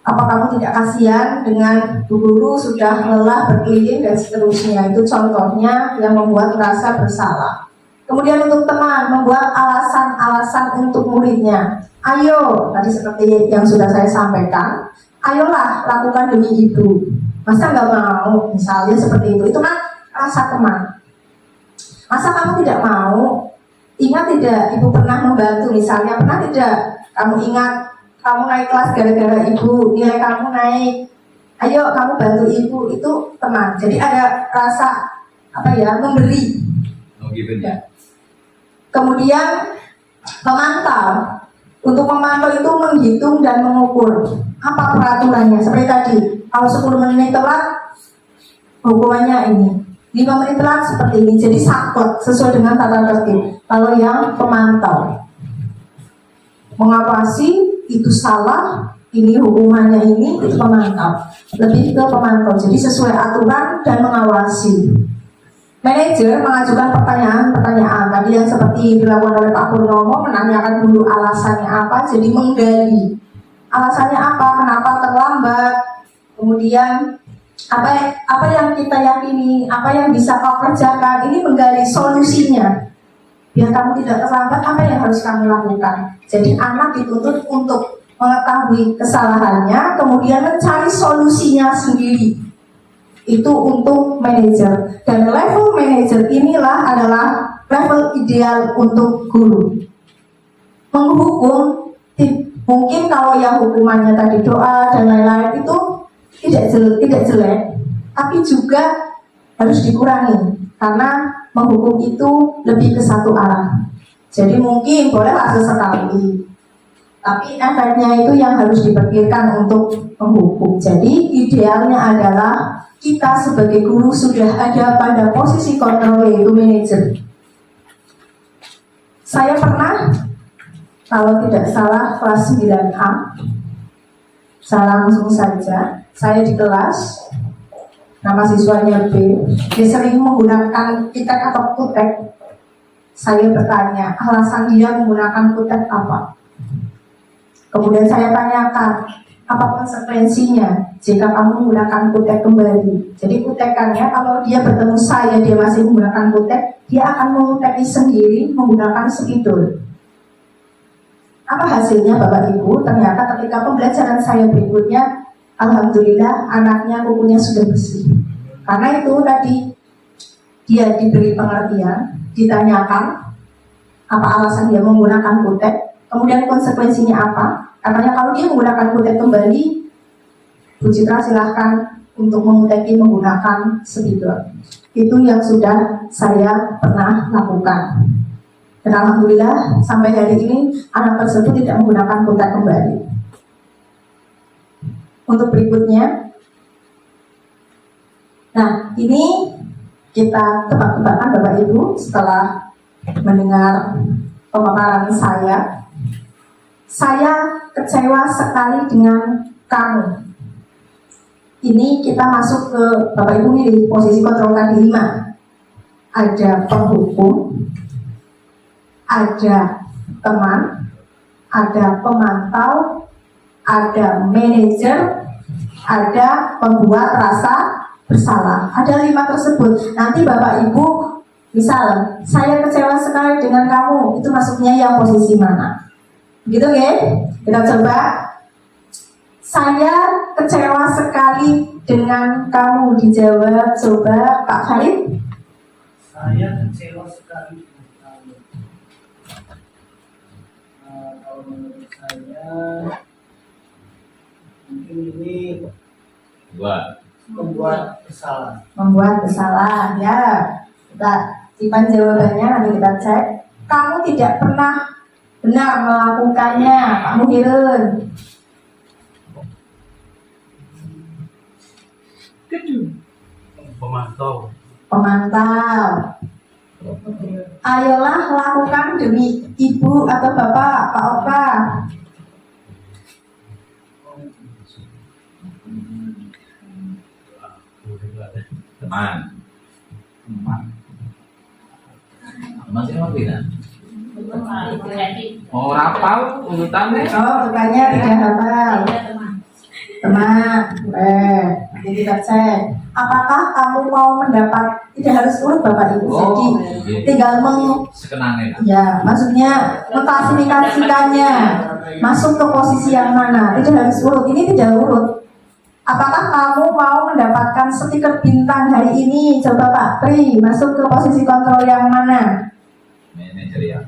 apa kamu tidak kasihan dengan bu guru sudah lelah berkeliling dan seterusnya. Itu contohnya yang membuat merasa bersalah. Kemudian untuk teman, membuat alasan-alasan untuk muridnya. Ayo, tadi seperti yang sudah saya sampaikan, ayolah lakukan demi ibu. Masa nggak mau? Misalnya seperti itu kan rasa teman. Masa kamu tidak mau? Ingat tidak ibu pernah membantu misalnya, pernah tidak kamu ingat kamu naik kelas gara-gara ibu, nilai kamu naik, ayo kamu bantu ibu, itu teman. Jadi ada rasa memberi. Ya. Kemudian memantau. Untuk memantau itu menghitung dan mengukur apa peraturannya. Seperti tadi, kalau 10 menit telat, hukumannya ini. 5 menit telat seperti ini. Jadi sakot sesuai dengan tata tertib. Kalau yang pemantau, mengawasi itu salah, ini hukumannya ini, itu pemantau. Lebih ke pemantau. Jadi sesuai aturan dan mengawasi. Manajer mengajukan pertanyaan tadi yang seperti dilakukan oleh Pak Purnomo, menanyakan dulu alasannya apa, jadi menggali alasannya apa, kenapa terlambat, kemudian apa yang kita yakini, apa yang bisa kau kerjakan, ini menggali solusinya biar kamu tidak terlambat, apa yang harus kamu lakukan. Jadi anak dituntut untuk mengetahui kesalahannya, kemudian mencari solusinya sendiri. Itu untuk manajer, dan level manajer inilah adalah level ideal untuk guru. Menghukum, mungkin kalau yang hukumannya tadi doa dan lain-lain itu tidak jelek, tapi juga harus dikurangi karena menghukum itu lebih ke satu arah. Jadi mungkin bolehlah sesekali Tapi efeknya itu yang harus dipikirkan untuk menghukum. Jadi idealnya adalah kita sebagai guru sudah ada pada posisi kontrol, yaitu manajer. Saya pernah, kalau tidak salah kelas 9A, saya langsung saja, saya di kelas, nama siswanya B, dia sering menggunakan kutek atau kutek. Saya bertanya, alasan dia menggunakan kutek apa? Kemudian saya tanyakan, apa konsekuensinya jika kamu menggunakan kutek kembali? Jadi kutekannya, kalau dia bertemu saya, dia masih menggunakan kutek, dia akan menguteki sendiri menggunakan spidol. Apa hasilnya Bapak Ibu? Ternyata ketika pembelajaran saya berikutnya, alhamdulillah anaknya kukunya sudah bersih. Karena itu tadi, dia diberi pengertian, ditanyakan apa alasan dia menggunakan kutek, kemudian konsekuensinya apa? Katanya kalau dia menggunakan kutek kembali, Bu Citra silahkan untuk menguteki menggunakan spidol. Itu yang sudah saya pernah lakukan. Dan alhamdulillah sampai hari ini anak tersebut tidak menggunakan kutek kembali. Untuk berikutnya, nah ini kita tebak-tebakan Bapak Ibu setelah mendengar pemaparan saya. Saya kecewa sekali dengan kamu. Ini kita masuk ke Bapak Ibu milih posisi kontrol tadi 5. Ada penghukum, ada teman, ada pemantau, ada manajer, ada pembuat rasa bersalah. Ada 5 tersebut. Nanti Bapak Ibu, misal saya kecewa sekali dengan kamu, itu masuknya yang posisi mana? Gitu ya? Kita coba. Saya kecewa sekali dengan kamu, dijawab coba Pak Khalid. Saya kecewa sekali dengan kamu. Kalau menurut saya mungkin ini membuat kesalahan. Membuat kesalahan, ya. Kita simpan jawabannya, nanti kita cek. Kamu tidak pernah benar melakukannya, Pak Muhirun. Pemantau. Pemantau. Ayolah lakukan demi ibu atau bapak, Pak Oka. Teman. Masih mau tidak? Oh, rapal urutannya. Oh, bukannya tidak hafal. Teman, nanti kita cek. Apakah kamu mau mendapat? Tidak harus urut Bapak Ibu. Jadi tinggal sekenannya. ya, maksudnya mengklasifikasikannya masuk ke posisi yang mana. Tidak harus urut. Ini tidak urut. Apakah kamu mau mendapatkan stiker bintang hari ini? Coba Pak Tri masuk ke posisi kontrol yang mana? Manajerial.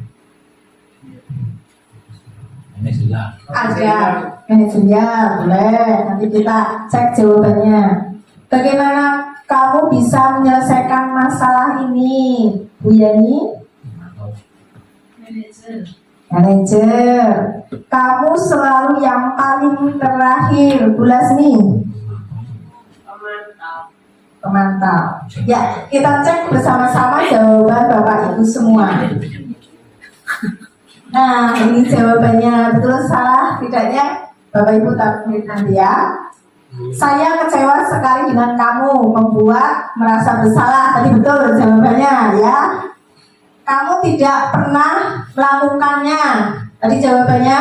Manajerial. Ada manajerial, boleh. Nanti kita cek jawabannya. Bagaimana kamu bisa menyelesaikan masalah ini, Bu Yani? Manajer. Kamu selalu yang paling terakhir, Bu Lasmi. Pemantau. Ya, kita cek bersama-sama jawaban Bapak Ibu semua. Nah, ini jawabannya betul salah tidaknya Bapak Ibu takmir nanti ya. Saya kecewa sekali dengan kamu, membuat merasa bersalah. Tadi betul jawabannya ya. Kamu tidak pernah melakukannya. Tadi jawabannya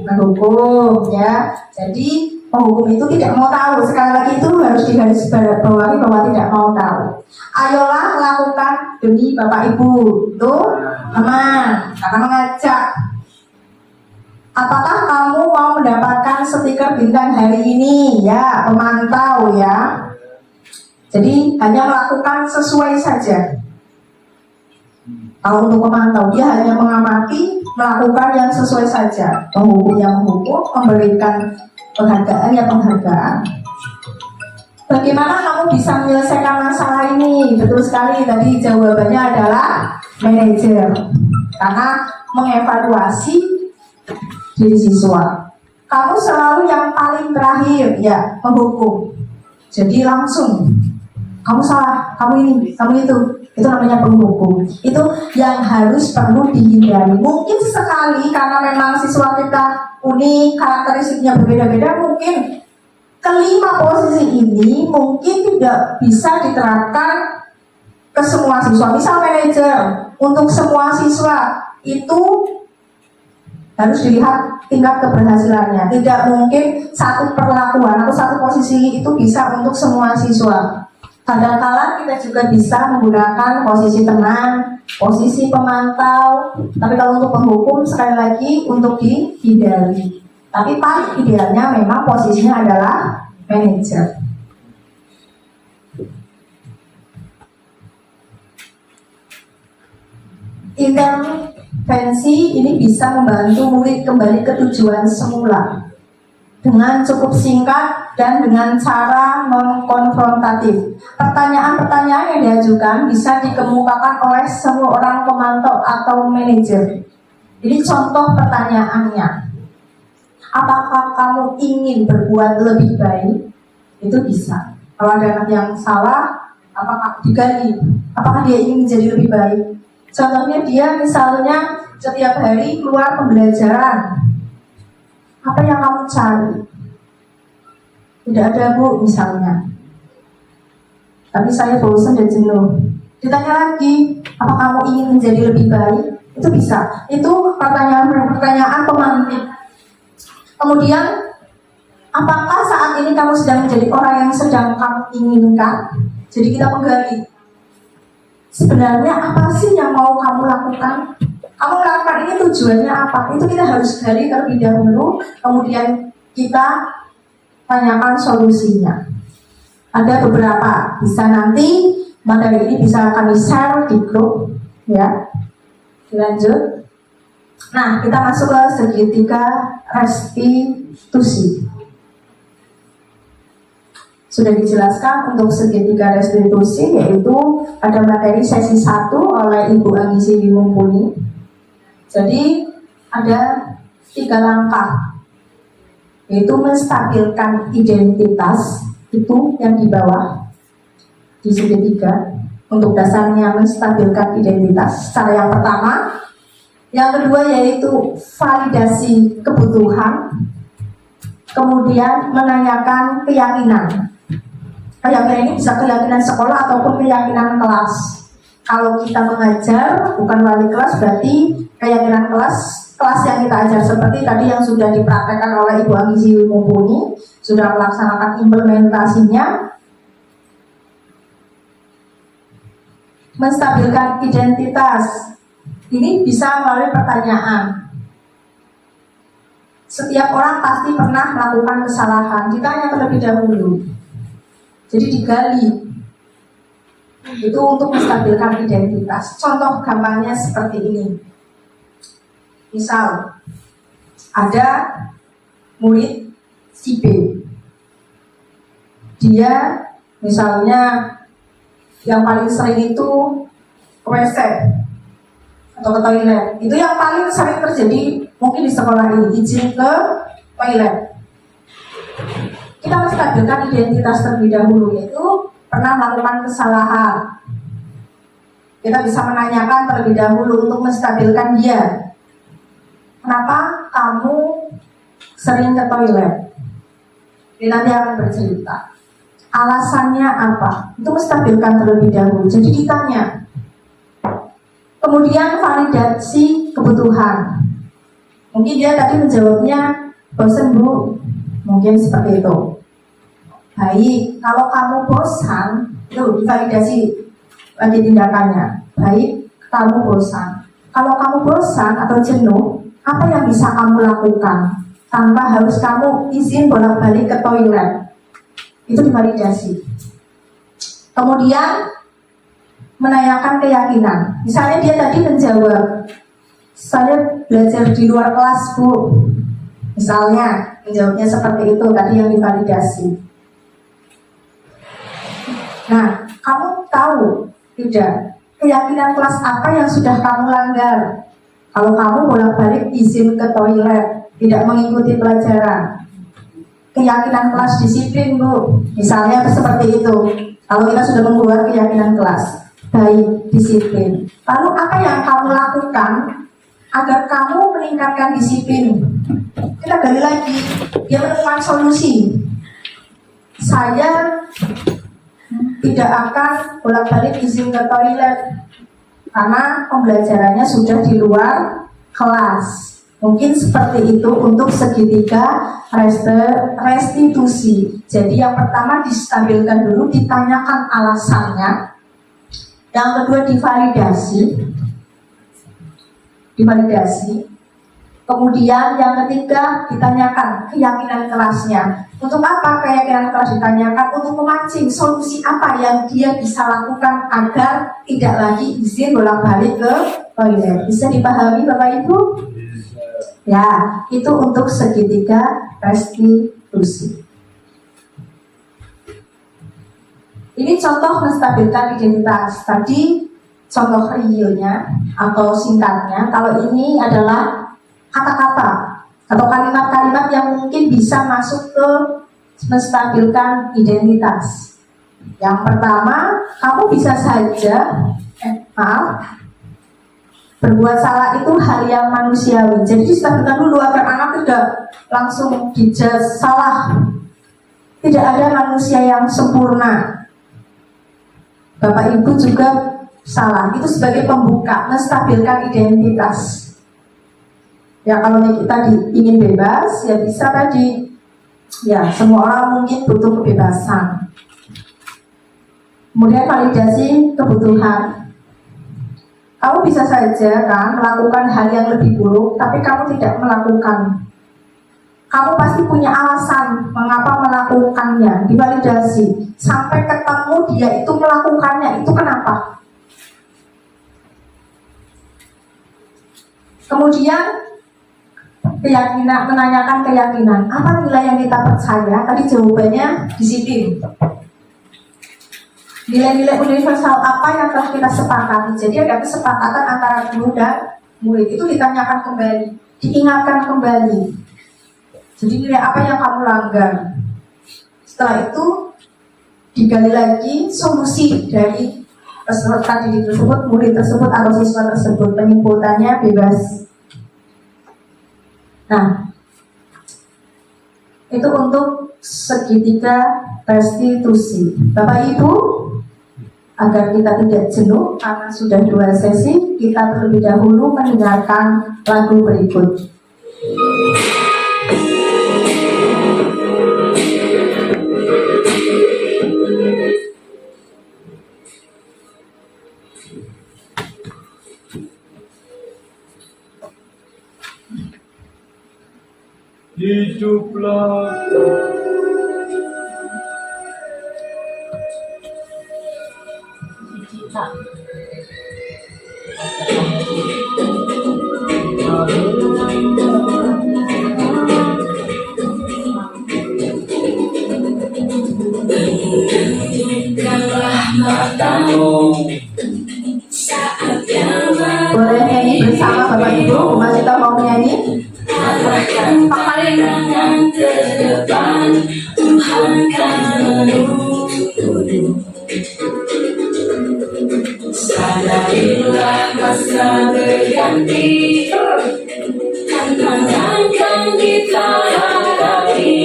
menghukum ya. Jadi penghukum itu tidak mau tahu. Sekali lagi itu harus digarisbawahi bahwa tidak mau tahu. Ayolah lakukan demi Bapak Ibu. Itu teman, karena mengajak. Apakah kamu mau mendapatkan stiker bintang hari ini? Ya, pemantau ya. Jadi hanya melakukan sesuai saja. Kalau untuk pemantau, dia hanya mengamati, melakukan yang sesuai saja. Menghukum yang menghukum, memberikan penghargaan ya penghargaan. Bagaimana kamu bisa menyelesaikan masalah ini? Betul sekali, tadi jawabannya adalah manajer. Karena mengevaluasi diri siswa. Kamu selalu yang paling terakhir ya menghukum. Jadi langsung kamu salah, kamu ini, kamu itu namanya penghukum. Itu yang harus perlu dihindari. Mungkin sekali karena memang siswa kita unik, karakteristiknya berbeda-beda, mungkin kelima posisi ini mungkin tidak bisa diterapkan ke semua siswa. Misal manajer untuk semua siswa itu harus dilihat tingkat keberhasilannya. Tidak mungkin satu perlakuan atau satu posisi itu bisa untuk semua siswa. Kadang-kala kita juga bisa menggunakan posisi teman, posisi pemantau. Tapi kalau untuk penghukum sekali lagi untuk dihindari. Tapi paling idealnya memang posisinya adalah manajer. Intervensi ini bisa membantu murid kembali ke tujuan semula dengan cukup singkat dan dengan cara non-konfrontatif. Pertanyaan-pertanyaan yang diajukan bisa dikemukakan oleh semua orang pemantau atau manajer. Jadi contoh pertanyaannya, apakah kamu ingin berbuat lebih baik? Itu bisa. Kalau ada anak yang salah, apakah digali? Apakah dia ingin menjadi lebih baik? Contohnya dia misalnya setiap hari keluar pembelajaran. Apa yang kamu cari? Tidak ada bu misalnya. Tapi saya bosan dan jenuh. Ditanya lagi, apa kamu ingin menjadi lebih baik? Itu bisa. Itu pertanyaan pemantik. Kemudian, apakah saat ini kamu sedang menjadi orang yang sedang kamu inginkan? Jadi kita menggali. Sebenarnya apa sih yang mau kamu lakukan? Kamu lakukan ini tujuannya apa? Itu kita harus gali terlebih dahulu. Kemudian kita tanyakan solusinya. Ada beberapa. Bisa nanti materi ini bisa kami share di grup. Ya. Lanjut. Nah, kita masuk ke segitiga restitusi. Sudah dijelaskan untuk segitiga restitusi, yaitu ada materi sesi 1 oleh Ibu Anggisi Mumpuni. Jadi ada 3 langkah, yaitu menstabilkan identitas, itu yang di bawah di segitiga. Untuk dasarnya menstabilkan identitas secara yang pertama. Yang kedua yaitu validasi kebutuhan. Kemudian menanyakan keyakinan. Keyakinan ini bisa keyakinan sekolah ataupun keyakinan kelas. Kalau kita mengajar bukan wali kelas, berarti keyakinan kelas yang kita ajar, seperti tadi yang sudah dipraktekkan oleh Ibu Anggisi Mumpuni, sudah melaksanakan implementasinya. Menstabilkan identitas ini bisa melalui pertanyaan. Setiap orang pasti pernah melakukan kesalahan. Ditanya terlebih dahulu. Jadi digali. Itu untuk menstabilkan identitas. Contoh gampangnya seperti ini. Misal ada murid si B. Dia misalnya yang paling sering itu ke WC atau ke toilet. Itu yang paling sering terjadi mungkin di sekolah ini, izin ke toilet. Kita menstabilkan identitas terlebih dahulu, yaitu pernah melakukan kesalahan. Kita bisa menanyakan terlebih dahulu untuk menstabilkan dia. Kenapa kamu sering ke toilet? Dia nanti akan bercerita. Alasannya apa? Itu menstabilkan terlebih dahulu. Jadi ditanya. Kemudian validasi kebutuhan. Mungkin dia tadi menjawabnya bosan bu. Mungkin seperti itu. Baik, kalau kamu bosan, itu divalidasi lagi tindakannya. Baik, kamu bosan. Kalau kamu bosan atau jenuh, apa yang bisa kamu lakukan tanpa harus kamu izin bolak-balik ke toilet? Itu divalidasi. Kemudian menanyakan keyakinan. Misalnya dia tadi menjawab, saya belajar di luar kelas bu. Misalnya menjawabnya seperti itu, tadi yang divalidasi. Nah, kamu tahu tidak keyakinan kelas apa yang sudah kamu langgar? Kalau kamu bolak-balik izin ke toilet, tidak mengikuti pelajaran. Keyakinan kelas disiplin, Bu. Misalnya seperti itu. Kalau kita sudah membuat keyakinan kelas, baik disiplin. Lalu apa yang kamu lakukan agar kamu meningkatkan disiplin? Kita gali lagi, dia menemukan solusi. Saya tidak akan bolak-balik izin ke toilet karena pembelajarannya sudah di luar kelas. Mungkin seperti itu untuk segitiga restitusi. Jadi yang pertama distabilkan dulu, ditanyakan alasannya. Yang kedua divalidasi. Kemudian yang ketiga ditanyakan keyakinan kelasnya. Untuk apa keyakinan kelas ditanyakan? Untuk memancing solusi apa yang dia bisa lakukan agar tidak lagi izin bolak-balik ke toilet. Bisa dipahami Bapak Ibu? Ya, itu untuk segitiga restitusi. Ini contoh menstabilkan identitas. Tadi contoh realnya atau singkatnya. Kalau ini adalah kata-kata atau kalimat-kalimat yang mungkin bisa masuk ke menstabilkan identitas. Yang pertama, kamu bisa saja berbuat salah itu hal yang manusiawi. Jadi distabilkan dulu agar anak tidak langsung dijudge salah. Tidak ada manusia yang sempurna. Bapak Ibu juga salah. Itu sebagai pembuka, menstabilkan identitas. Ya kalau kita ingin bebas, ya bisa tadi. Ya semua orang mungkin butuh kebebasan. Kemudian validasi kebutuhan. Kamu bisa saja kan melakukan hal yang lebih buruk, tapi kamu tidak melakukan. Kamu pasti punya alasan mengapa melakukannya. Divalidasi sampai ketemu dia itu melakukannya, itu kenapa? Kemudian keyakinan, menanyakan keyakinan. Apa nilai yang kita percaya? Tadi jawabannya disiplin. Nilai-nilai universal apa yang telah kita sepakati? Jadi ada kesepakatan antara guru dan murid. Itu ditanyakan kembali, diingatkan kembali. Jadi nilai apa yang kamu langgar? Setelah itu digali lagi solusi dari peserta didik tersebut, murid tersebut atau siswa tersebut. Penyebutannya bebas. Nah, itu untuk segitiga restitusi. Bapak Ibu, agar kita tidak jenuh karena sudah 2 sesi, kita terlebih dahulu mendengarkan lagu berikut. Hiduplah Boleh nyanyi bersama Bapak Ibu? Masih tahu mau nyanyi? Pandangan ke depan, Tuhan kan menuntun. Sadarilah masa berganti, tantangan kan kita hadapi.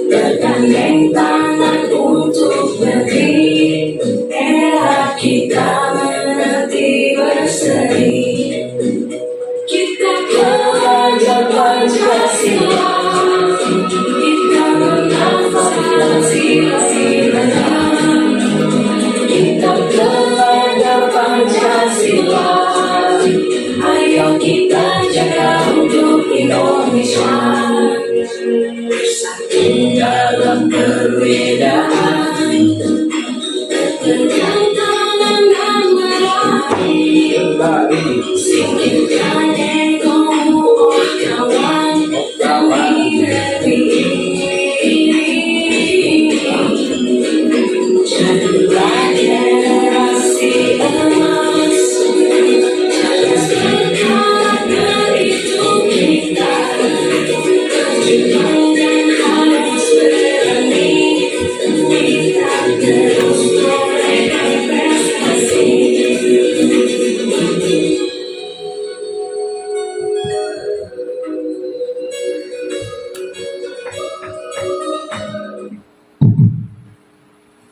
Bergandeng tangan untuk negeri, era kita menanti berseri. Kita belajar Pancasila, kita bernafas sila-silanya. Kita belajar Pancasila, ayo kita jaga untuk Indonesia. Bersatu dalam perbedaan, tegak tangan dan meraih. Singkirkan egomu, oh kawan, demi negeri ini. Jadilah generasi emas, cerdas berkarakter itu kita. berprestasi.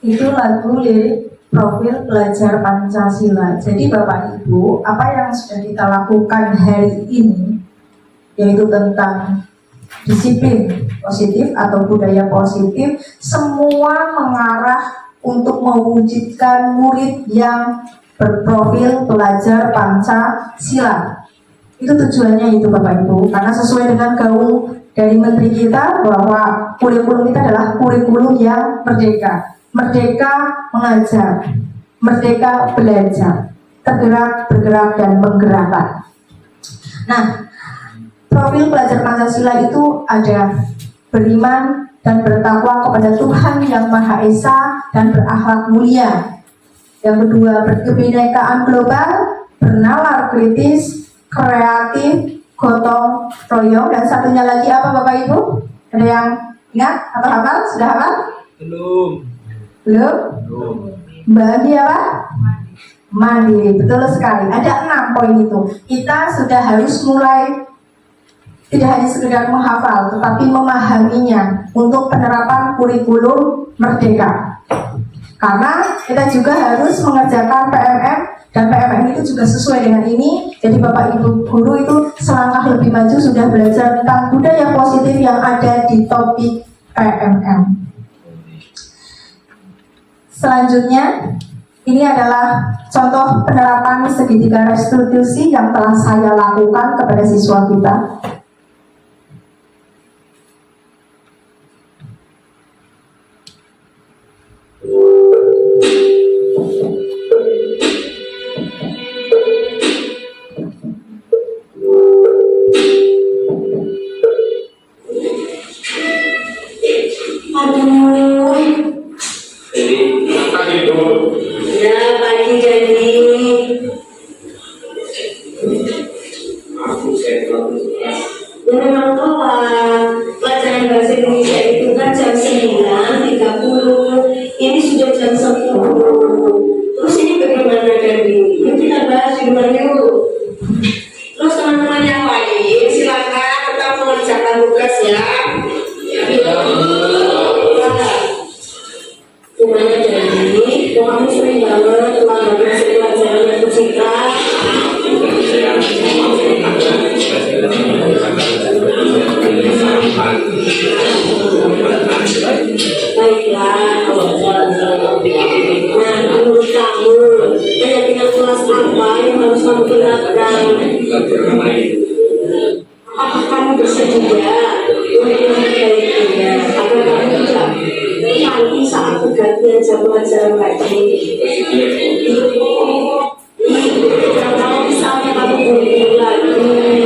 Itu lagu lirik profil pelajar Pancasila. Jadi Bapak Ibu, apa yang sudah kita lakukan hari ini, yaitu tentang disiplin positif atau budaya positif, semua mengarah untuk mewujudkan murid yang berprofil pelajar Pancasila. Itu tujuannya itu Bapak Ibu, karena sesuai dengan gaung dari Menteri kita bahwa kurikulum kita adalah kurikulum yang merdeka. Merdeka mengajar, merdeka belajar, tergerak, bergerak, dan menggerakkan. Nah, profil pelajar Pancasila itu ada beriman dan bertakwa kepada Tuhan Yang Maha Esa dan berakhlak mulia. Yang kedua, berkebinekaan global, bernalar kritis, kreatif, gotong royong, dan satunya lagi apa Bapak Ibu? Ada yang ingat atau hafal? Sudah hafal? Belum. Bahagia apa? Mandiri, betul sekali. Ada 6 poin itu. Kita sudah harus mulai tidak hanya sekedar menghafal, tetapi memahaminya untuk penerapan kurikulum merdeka. Karena kita juga harus mengerjakan PMM, dan PMM itu juga sesuai dengan ini. Jadi Bapak Ibu guru itu selangkah lebih maju sudah belajar tentang budaya positif yang ada di topik PMM. Selanjutnya, ini adalah contoh penerapan segitiga restitusi yang telah saya lakukan kepada siswa kita. Ya, pagi jadi. Ya memang pelajaran bahasa Indonesia itu kan jam 9.30. Ini sudah jam 10. Terus ini bagaimana dari? Yuk kita bahas di luar yuk. Terus teman-teman yang lain silakan tetap mengerjakan tugas ya. Gimana jadi? Kamu sering banget melakukan pelajaran fisika. Baiklah, nah menurut kamu keyakinan kelas apa yang harus kamu gunakan? Apakah kamu bersedia untuk memperbaikinya agar kamu tidak nanti saat pergantian jam pelajaran lagi? Kalau misalnya kamu berhenti lagi,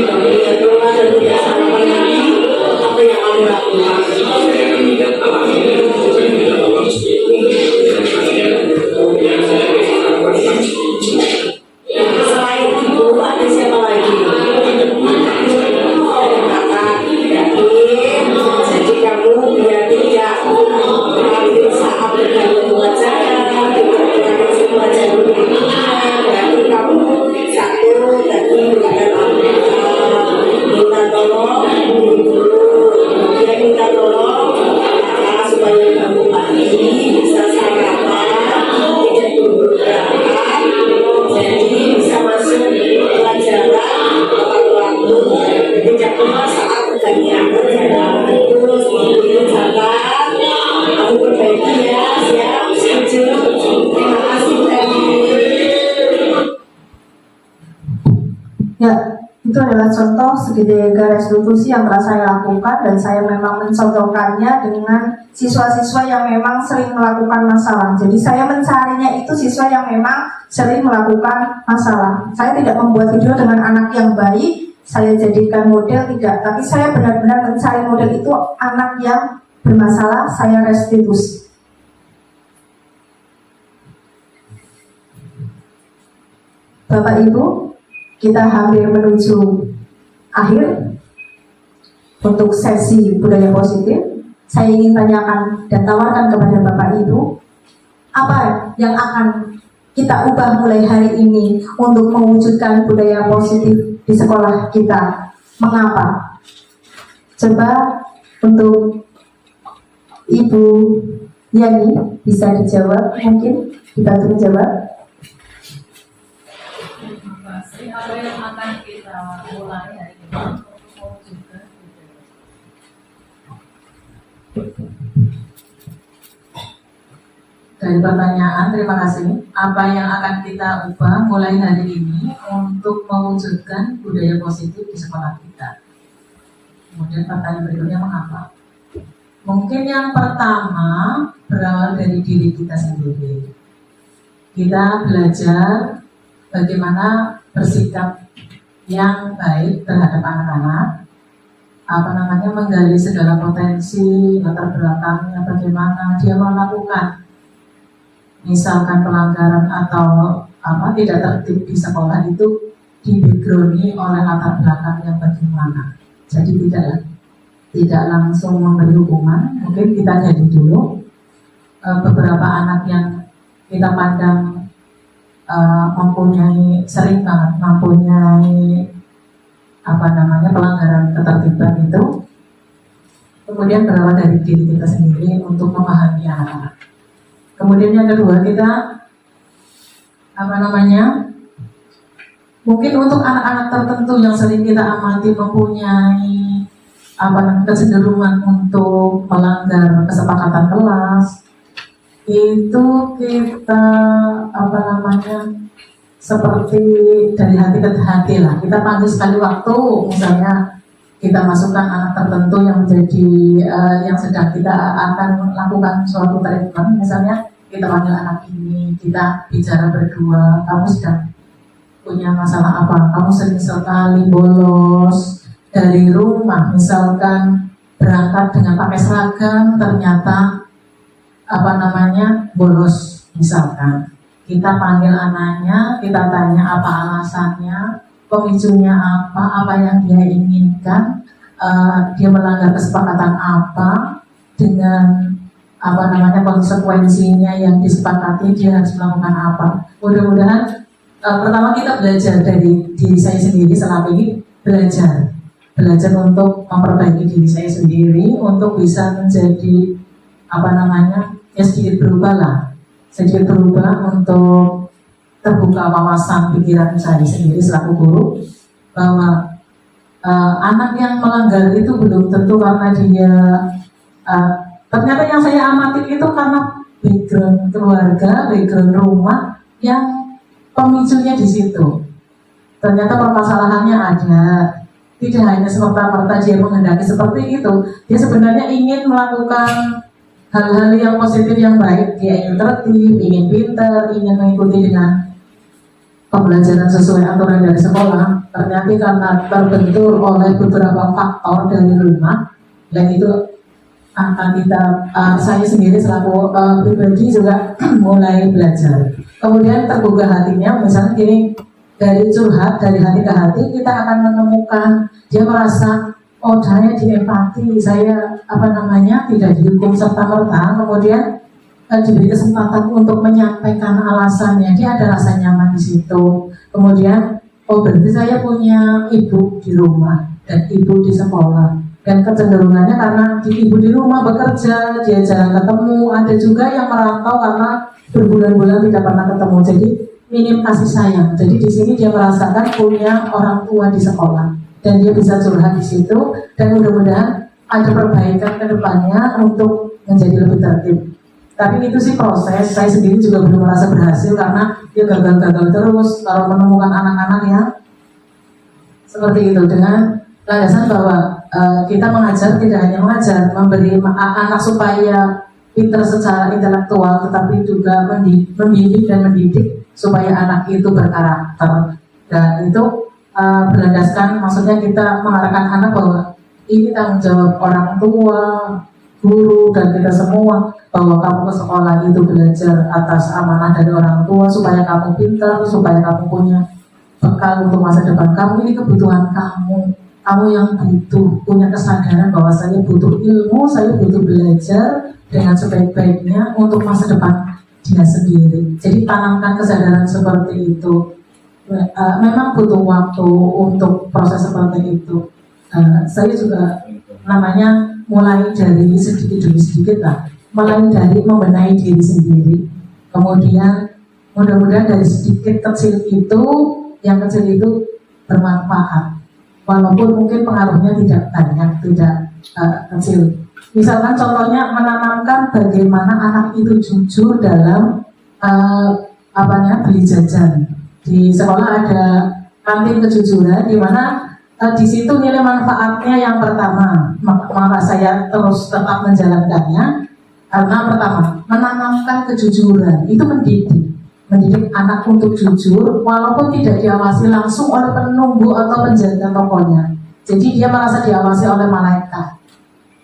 kamu lihat rumah dan tidak sarapan lagi, apa yang kamu lakukan? Selain itu ada siapa lagi? Jadi kamu biar tidak mengambil saat bergantian pelajaran, tidak pelajaran berikutnya. Berarti kamu satu tadi minta tolong guru, dia minta tolong supaya kamu pagi bisa sarapan, tidak berberakan, jadi bisa masuk pelajaran tepat waktu, tidak lupa saat pergantian pelajaran. Terus itu catat, kamu perbaiki ya, siap, setuju. Terima kasih tadi. Ya, itu adalah contoh segitiga restitusi yang telah saya lakukan, dan saya memang mencontohkannya dengan siswa-siswa yang memang sering melakukan masalah. Jadi saya mencarinya itu siswa yang memang sering melakukan masalah. Saya tidak membuat video dengan anak yang baik, saya jadikan model, tidak. Tapi saya benar-benar mencari model itu anak yang bermasalah, saya restitusi. Bapak Ibu, kita hampir menuju akhir untuk sesi budaya positif. Saya ingin tanyakan dan tawarkan kepada Bapak Ibu, Apa yang akan kita ubah mulai hari ini untuk mewujudkan budaya positif di sekolah kita? Mengapa? Coba untuk Ibu Yani bisa dijawab, mungkin dibantu menjawab. Apa yang akan kita mulai hari ini untuk mewujudkan budaya? Dari pertanyaan, terima kasih. Apa yang akan kita ubah mulai hari ini untuk mewujudkan budaya positif di sekolah kita? Kemudian pertanyaan berikutnya, mengapa? Mungkin yang pertama berawal dari diri kita sendiri. Kita belajar bagaimana bersikap yang baik terhadap anak-anak, menggali segala potensi, latar belakangnya, bagaimana dia melakukan misalkan pelanggaran atau tidak tertib di sekolah itu di background-i oleh latar belakang yang bagaimana. Jadi tidak langsung memberi hukuman, mungkin kita gali dulu beberapa anak yang kita pandang sering banget mempunyai pelanggaran ketertiban itu, kemudian berawal dari diri kita sendiri untuk memahami anak-anak. Kemudian yang kedua, kita mungkin untuk anak-anak tertentu yang sering kita amati mempunyai kecenderungan untuk melanggar kesepakatan kelas, itu kita seperti dari hati ke hati lah, kita panggil sekali waktu, misalnya kita masukkan anak tertentu yang menjadi yang sedang kita akan lakukan suatu treatment, misalnya kita panggil anak ini, kita bicara berdua, kamu sedang punya masalah apa, kamu sering sekali bolos dari rumah, misalkan berangkat dengan pakai seragam, ternyata bolos, misalkan kita panggil anaknya, kita tanya apa alasannya, pemicunya apa yang dia inginkan, dia melanggar kesepakatan apa, dengan konsekuensinya yang disepakati, dia harus melakukan apa. Mudah-mudahan pertama kita belajar dari diri saya sendiri, selama ini belajar untuk memperbaiki diri saya sendiri, untuk bisa menjadi sedikit berubah untuk terbuka wawasan pikiran saya sendiri selaku guru, bahwa anak yang melanggar itu belum tentu karena dia ternyata yang saya amati itu karena background keluarga, background rumah yang pemicunya di situ. Ternyata permasalahannya ada. Tidak hanya semerta-merta dia menghendaki seperti itu, dia sebenarnya ingin melakukan hal-hal yang positif yang baik. Dia ingin tertib, ingin pintar, ingin mengikuti dengan pembelajaran sesuai aturan dari sekolah. Ternyata karena terbentur oleh beberapa faktor dari rumah, dan itu akan saya sendiri selaku pribadi juga mulai belajar. Kemudian terbuka hatinya, misalnya gini, dari curhat, dari hati ke hati, kita akan menemukan dia merasa, oh saya diempati, saya tidak dihukum serta merta, kemudian diberi kesempatan untuk menyampaikan alasannya, dia ada rasa nyaman di situ. Kemudian, oh berarti saya punya ibu di rumah dan ibu di sekolah. Dan kecenderungannya karena ibu di rumah bekerja, dia jarang ketemu. Ada juga yang merantau karena berbulan-bulan tidak pernah ketemu. Jadi minim kasih sayang. Jadi di sini dia merasakan punya orang tua di sekolah dan dia bisa curhat di situ. Dan mudah-mudahan ada perbaikan ke depannya untuk menjadi lebih tertib. Tapi itu sih proses. Saya sendiri juga belum merasa berhasil karena dia gagal-gagal terus. Kalau menemukan anak-anak yang seperti itu dengan landasan bahwa kita mengajar tidak hanya mengajar, memberi anak supaya pintar secara intelektual, tetapi juga membimbing dan mendidik supaya anak itu berkarakter. Dan itu berlandaskan, maksudnya kita mengarahkan anak bahwa ini tanggung jawab orang tua, guru, dan kita semua, bahwa kamu ke sekolah itu belajar atas amanah dari orang tua supaya kamu pintar, supaya kamu punya bekal untuk masa depan kamu. Ini kebutuhan kamu yang butuh punya kesadaran bahwa saya butuh ilmu, saya butuh belajar dengan sebaik-baiknya untuk masa depan dia sendiri. Jadi tanamkan kesadaran seperti itu. Memang butuh waktu untuk proses seperti itu. Saya juga namanya mulai dari sedikit demi sedikit lah, mulai dari membenahi diri sendiri. Kemudian mudah-mudahan dari sedikit kecil itu, yang kecil itu bermanfaat. Walaupun mungkin pengaruhnya tidak banyak, tidak kecil. Misalkan contohnya menanamkan bagaimana anak itu jujur dalam beli jajan. Di sekolah ada kantin kejujuran, di mana di situ nilai manfaatnya yang pertama, maka saya terus tetap menjalankannya karena pertama menanamkan kejujuran itu mendidik anak untuk jujur walaupun tidak diawasi langsung oleh penunggu atau penjaga tokonya. Jadi dia merasa diawasi oleh malaikat,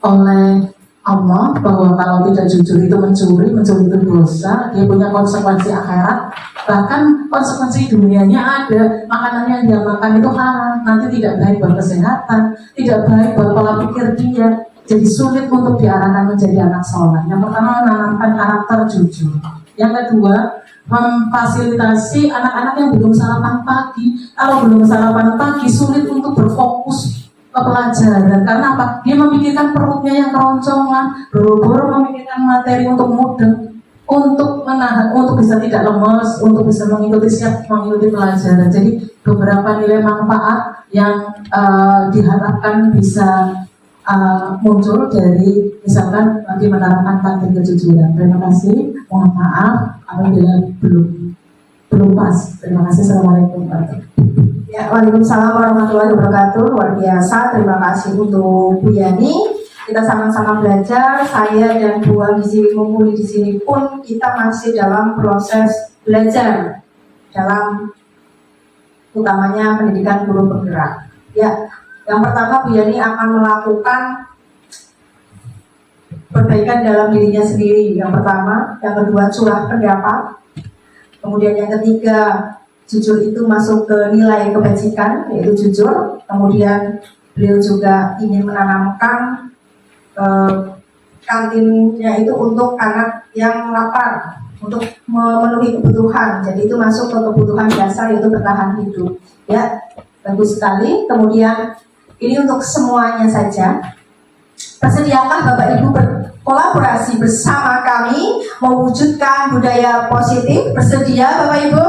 oleh Allah, bahwa kalau tidak jujur itu mencuri itu dosa, dia punya konsekuensi akhirat, bahkan konsekuensi dunianya ada, makanan yang dia makan itu haram, nanti tidak baik buat kesehatan, tidak baik buat pola pikir dia, jadi sulit untuk diarahkan menjadi anak soleh. Yang pertama, menanamkan karakter jujur. Yang kedua, memfasilitasi anak-anak yang belum sarapan pagi. Kalau belum sarapan pagi, sulit untuk berfokus ke pelajaran. Karena apa? Dia memikirkan perutnya yang keroncongan, buru-buru memikirkan materi untuk mudeng, untuk menahan, untuk bisa tidak lemes, untuk bisa mengikuti pelajaran. Jadi beberapa nilai manfaat yang diharapkan bisa muncul dari misalkan bagi menerapkan kantin kejujuran. Terima kasih. Mohon maaf apabila belum pas. Terima kasih. Assalamualaikum warahmatullahi wabarakatuh. Ya, Waalaikumsalam warahmatullahi wabarakatuh. Luar biasa. Terima kasih untuk Bu Yani. Kita sama-sama belajar. Saya dan Bu Gizi Mumpuni di sini pun kita masih dalam proses belajar dalam utamanya pendidikan guru penggerak. Ya, yang pertama Bu Yani akan melakukan perbaikan dalam dirinya sendiri. Yang pertama, yang kedua curah pendapat. Kemudian yang ketiga, jujur itu masuk ke nilai kebajikan, yaitu jujur. Kemudian beliau juga ingin menanamkan kantinnya itu untuk anak yang lapar, untuk memenuhi kebutuhan. Jadi itu masuk ke kebutuhan dasar, yaitu bertahan hidup. Ya, bagus sekali. Kemudian ini untuk semuanya saja. Bersediakah Bapak Ibu berkolaborasi bersama kami mewujudkan budaya positif? Bersedia Bapak Ibu?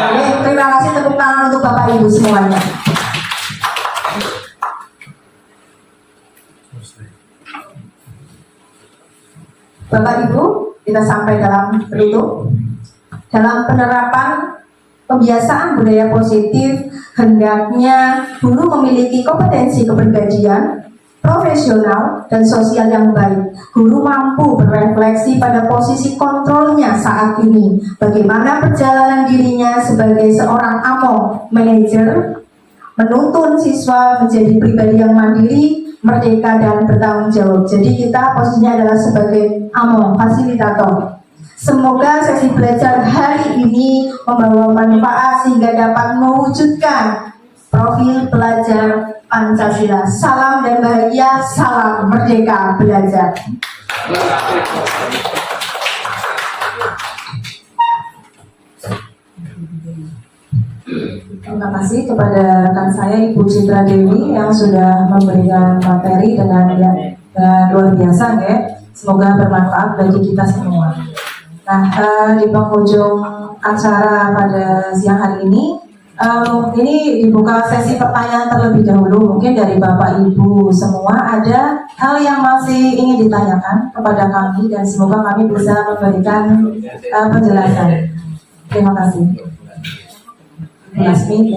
Oke, terima kasih, tepuk tangan untuk Bapak Ibu semuanya. Bapak Ibu, kita sampai dalam penutup. Dalam penerapan kebiasaan budaya positif, hendaknya guru memiliki kompetensi kepribadian, profesional, dan sosial yang baik. Guru mampu berefleksi pada posisi kontrolnya saat ini, bagaimana perjalanan dirinya sebagai seorang AMO, manajer, menuntun siswa menjadi pribadi yang mandiri, merdeka, dan bertanggung jawab. Jadi kita posisinya adalah sebagai AMO, fasilitator. Semoga sesi belajar hari ini membawa manfaat sehingga dapat mewujudkan profil pelajar Pancasila. Salam dan bahagia, salam merdeka belajar. Terima kasih kepada rekan saya Ibu Citra Dewi yang sudah memberikan materi dengan luar biasa ya. Semoga bermanfaat bagi kita semua. Nah, di penghujung acara pada siang hari ini dibuka sesi pertanyaan terlebih dahulu. Mungkin dari Bapak Ibu semua ada hal yang masih ingin ditanyakan kepada kami dan semoga kami bisa memberikan penjelasan. Terima kasih. Lasmi,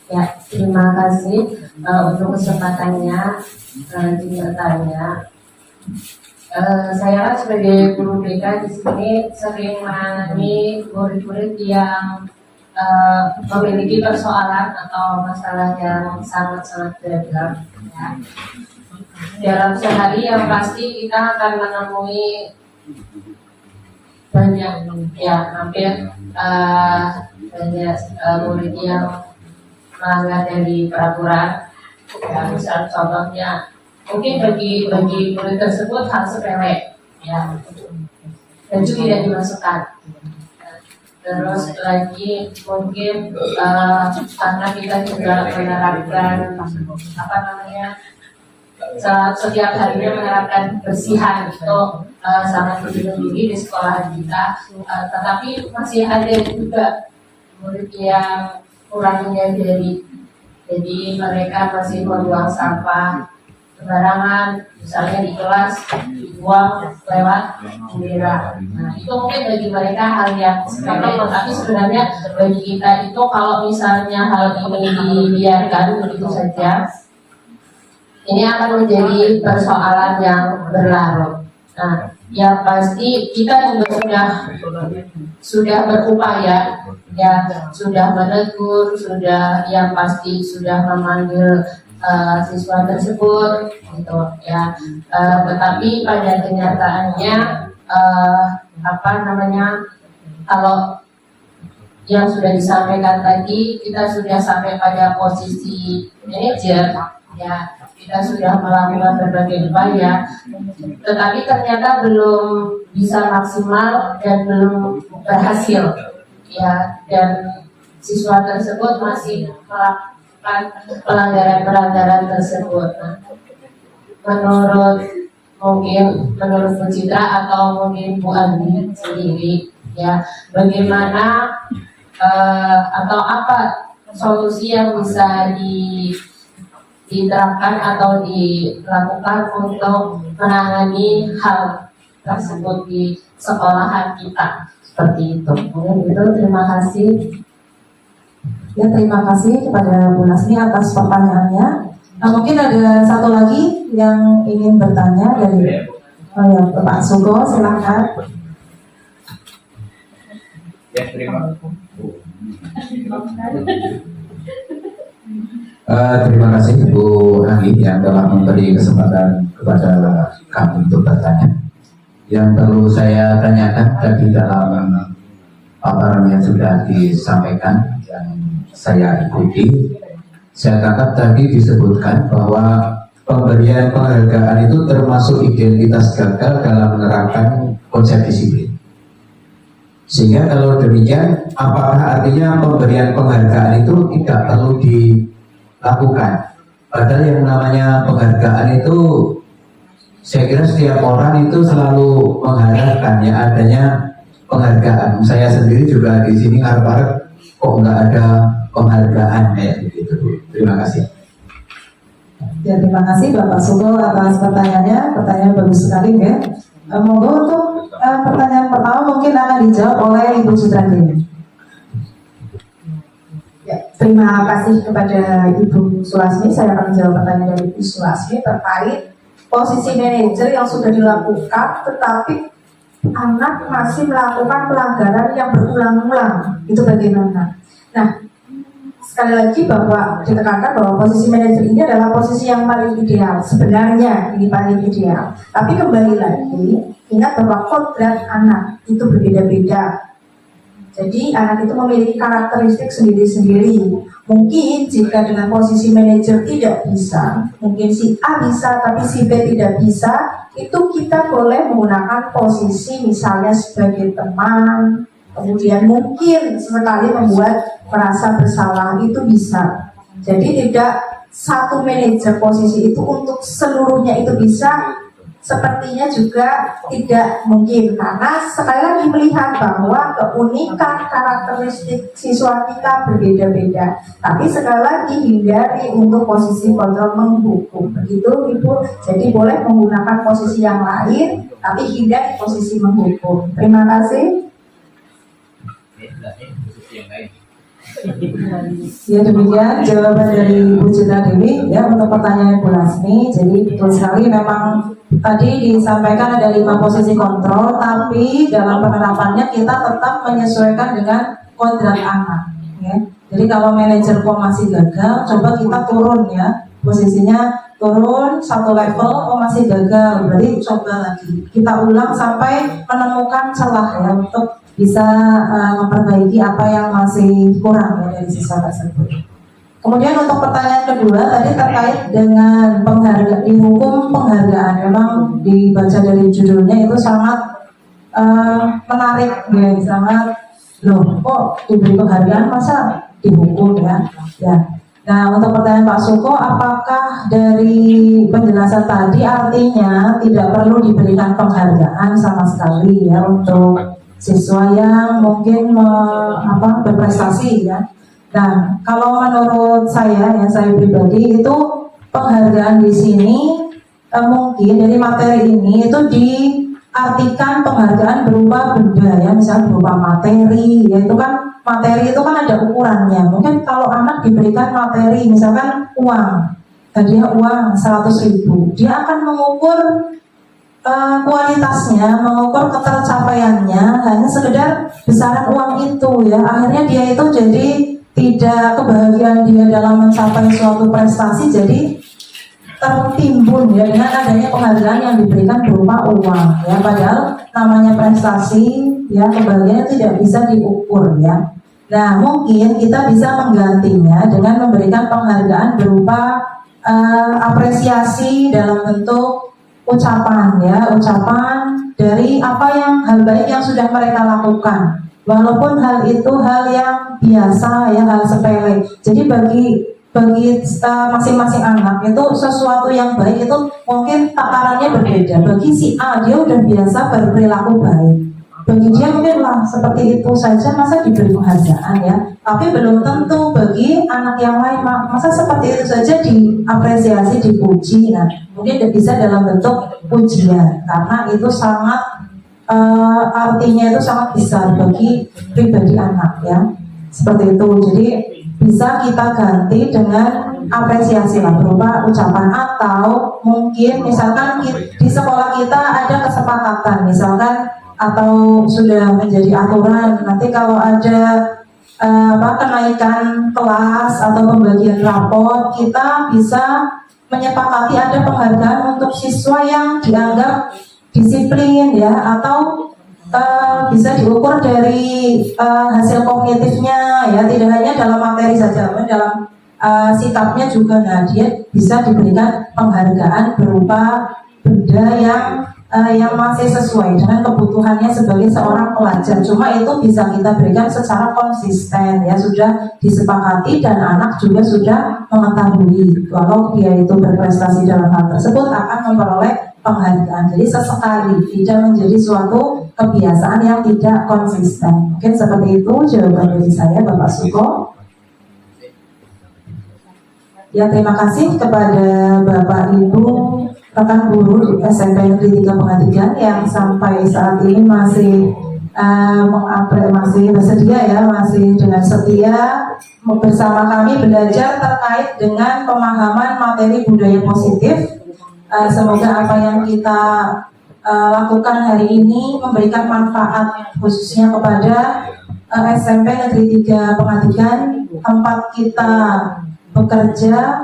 Ya, terima kasih untuk kesempatannya bertanya. Saya sebagai guru BK di sini sering menangani murid-murid yang memiliki persoalan atau masalah yang sangat-sangat beragam. Ya. Dalam sehari yang pasti kita akan menemui banyak, ya hampir banyak murid yang melanggar dari peraturan. Ya, misal contohnya mungkin bagi murid tersebut hal sepele, ya, dan juga tidak dimasukkan. Terus lagi mungkin karena kita juga menerapkan setiap harinya menerapkan bersihan itu sangat tinggi di sekolah kita, tetapi masih ada juga murid yang kurang menyadari, jadi mereka masih membuang sampah sembarangan, misalnya di kelas dibuang lewat jendela. Nah, itu mungkin bagi mereka hal yang sepele, tapi sebenarnya bagi kita itu kalau misalnya hal ini dibiarkan begitu saja, ini akan menjadi persoalan yang berlarut. Nah, yang pasti kita juga sudah berupaya, ya, sudah menegur, sudah yang pasti sudah memanggil siswa tersebut, gitu, ya. Tetapi pada kenyataannya, kalau yang sudah disampaikan tadi, kita sudah sampai pada posisi manajer, ya, kita sudah melakukan berbagai upaya, tetapi ternyata belum bisa maksimal dan belum berhasil, ya, dan siswa tersebut masih melakukan pelanggaran-pelanggaran tersebut. Menurut Bu Citra atau mungkin Bu Andi sendiri, ya, bagaimana atau apa solusi yang bisa diterapkan atau dilakukan untuk menangani hal tersebut di sekolahan kita, seperti itu. Mungkin itu, terima kasih. Ya, terima kasih kepada Bu Lasmi atas pertanyaannya. Nah, mungkin ada satu lagi yang ingin bertanya dari Pak Sugo, silakan. Ya, terima. Terima kasih Bu Anggi yang telah memberi kesempatan kepada kami untuk bertanya. Yang perlu saya tanyakan tadi dalam paparan yang sudah disampaikan yang saya ikuti, saya tangkap tadi disebutkan bahwa pemberian penghargaan itu termasuk identitas gagal dalam menerapkan konsep disiplin. Sehingga kalau demikian, apakah artinya pemberian penghargaan itu tidak perlu dilakukan? Padahal yang namanya penghargaan itu, saya kira setiap orang itu selalu mengharapkan ya adanya penghargaan. Saya sendiri juga di sini harap kok nggak ada penghargaan kayak begitu. Terima kasih. Ya, terima kasih Bapak Sugo atas pertanyaannya. Pertanyaan bagus sekali, ya. Monggo untuk pertanyaan pertama mungkin akan dijawab oleh Ibu Sutrandini. Ya, terima kasih kepada Ibu Sulasmi. Saya akan menjawab pertanyaan dari Ibu Sulasmi terkait posisi manajer yang sudah dilakukan, tetapi anak masih melakukan pelanggaran yang berulang-ulang. Itu bagaimana? Nah, sekali lagi bahwa ditekankan bahwa posisi manajer ini adalah posisi yang paling ideal. Sebenarnya ini paling ideal. Tapi kembali lagi, ingat bahwa kodrat anak itu berbeda-beda. Jadi anak itu memiliki karakteristik sendiri-sendiri. Mungkin jika dengan posisi manajer tidak bisa, mungkin si A bisa tapi si B tidak bisa, itu kita boleh menggunakan posisi misalnya sebagai teman, kemudian mungkin sesekali membuat merasa bersalah, itu bisa. Jadi tidak satu manajer posisi itu untuk seluruhnya itu bisa, sepertinya juga tidak mungkin, karena sekali lagi melihat bahwa keunikan karakteristik siswa kita berbeda-beda. Tapi sekali lagi hindari untuk posisi kontrol menghukum, begitu Ibu. Jadi boleh menggunakan posisi yang lain, tapi hindari posisi menghukum. Terima kasih. Ya, demikian jawaban dari Bu Citra Dewi ya untuk pertanyaan Bu Lasmi. Jadi betul sekali, memang tadi disampaikan ada 5 posisi kontrol, tapi dalam penerapannya kita tetap menyesuaikan dengan kodrat anak. Ya. Jadi kalau manajer masih gagal, coba kita turun ya, posisinya turun satu level, masih gagal, berarti coba lagi. Kita ulang sampai menemukan celah ya untuk bisa memperbaiki apa yang masih kurang ya dari siswa tersebut. Kemudian untuk pertanyaan kedua tadi terkait dengan penghargaan, di hukum penghargaan, memang dibaca dari judulnya itu sangat menarik, ya, sangat loh kok diberi penghargaan masa dihukum ya. Nah, untuk pertanyaan Pak Suko, apakah dari penjelasan tadi artinya tidak perlu diberikan penghargaan sama sekali ya untuk siswa yang mungkin berprestasi ya? Nah, kalau menurut saya ya, saya pribadi itu penghargaan di sini mungkin dari materi ini itu diartikan penghargaan berupa benda ya, misalnya berupa materi ya, itu kan materi itu kan ada ukurannya. Mungkin kalau anak diberikan materi misalkan uang, hadiah uang 100.000, dia akan mengukur kualitasnya, mengukur ketercapaiannya hanya sekedar besaran uang itu ya. Akhirnya dia itu jadi tidak, kebahagiaan dia dalam mencapai suatu prestasi jadi tertimbun ya dengan adanya penghargaan yang diberikan berupa uang ya. Padahal namanya prestasi ya, kebahagiaan tidak bisa diukur ya. Nah, mungkin kita bisa menggantinya dengan memberikan penghargaan berupa apresiasi dalam bentuk ucapan ya, ucapan dari apa yang hal baik yang sudah mereka lakukan. Walaupun hal itu hal yang biasa ya, hal sepele. Jadi bagi masing-masing anak itu sesuatu yang baik itu mungkin takarannya berbeda. Bagi si A dia udah biasa berperilaku baik, bagi dia mungkin lah seperti itu saja masa diberi penghargaan ya. Tapi belum tentu bagi anak yang lain masa seperti itu saja diapresiasi, dipuji. Nah, mungkin bisa dalam bentuk pujian karena itu sangat artinya itu sangat besar bagi pribadi anak ya, seperti itu. Jadi bisa kita ganti dengan apresiasi lah berupa ucapan, atau mungkin misalkan di sekolah kita ada kesepakatan misalkan, atau sudah menjadi aturan nanti kalau ada kenaikan kelas atau pembagian rapor, kita bisa menyepakati ada penghargaan untuk siswa yang dianggap disiplin ya, atau bisa diukur dari hasil kognitifnya ya, tidak hanya dalam materi saja, namun dalam sikapnya juga. Nah, dia bisa diberikan penghargaan berupa benda yang masih sesuai dengan kebutuhannya sebagai seorang pelajar. Cuma itu bisa kita berikan secara konsisten ya, sudah disepakati dan anak juga sudah mengetahui kalau dia itu berprestasi dalam hal tersebut akan memperoleh penghargaan. Jadi sesekali, tidak menjadi suatu kebiasaan yang tidak konsisten. Mungkin seperti itu jawaban dari saya, Bapak Suko. Ya, terima kasih kepada Bapak Ibu rekan guru di SMP Negeri 3 Pengadilan yang sampai saat ini masih bersedia ya, masih dengan setia bersama kami belajar terkait dengan pemahaman materi budaya positif. Semoga apa yang kita lakukan hari ini memberikan manfaat khususnya kepada SMP Negeri 3 Pengadilan, tempat kita bekerja,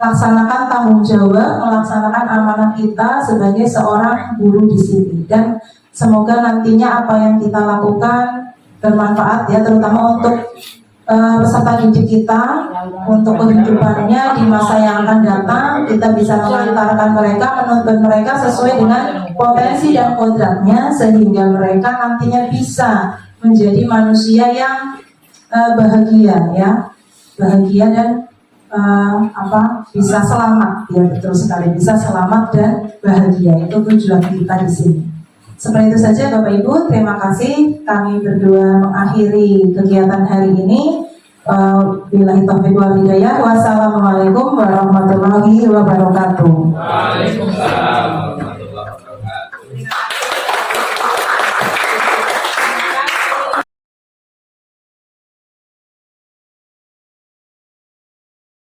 melaksanakan tanggung jawab, melaksanakan amanah kita sebagai seorang guru di sini. Dan semoga nantinya apa yang kita lakukan bermanfaat ya, terutama untuk peserta didik kita, untuk kehidupannya di masa yang akan datang. Kita bisa mengantarkan mereka, menuntun mereka sesuai dengan potensi dan kodratnya, sehingga mereka nantinya bisa menjadi manusia yang bahagia ya, bahagia dan bisa selamat ya, betul sekali, bisa selamat dan bahagia, itu tujuan kita di sini. Seperti itu saja Bapak Ibu, terima kasih. Kami berdua mengakhiri kegiatan hari ini. Billahi taufiq wal hidayah. Wassalamualaikum warahmatullahi wabarakatuh. Waalaikumsalam.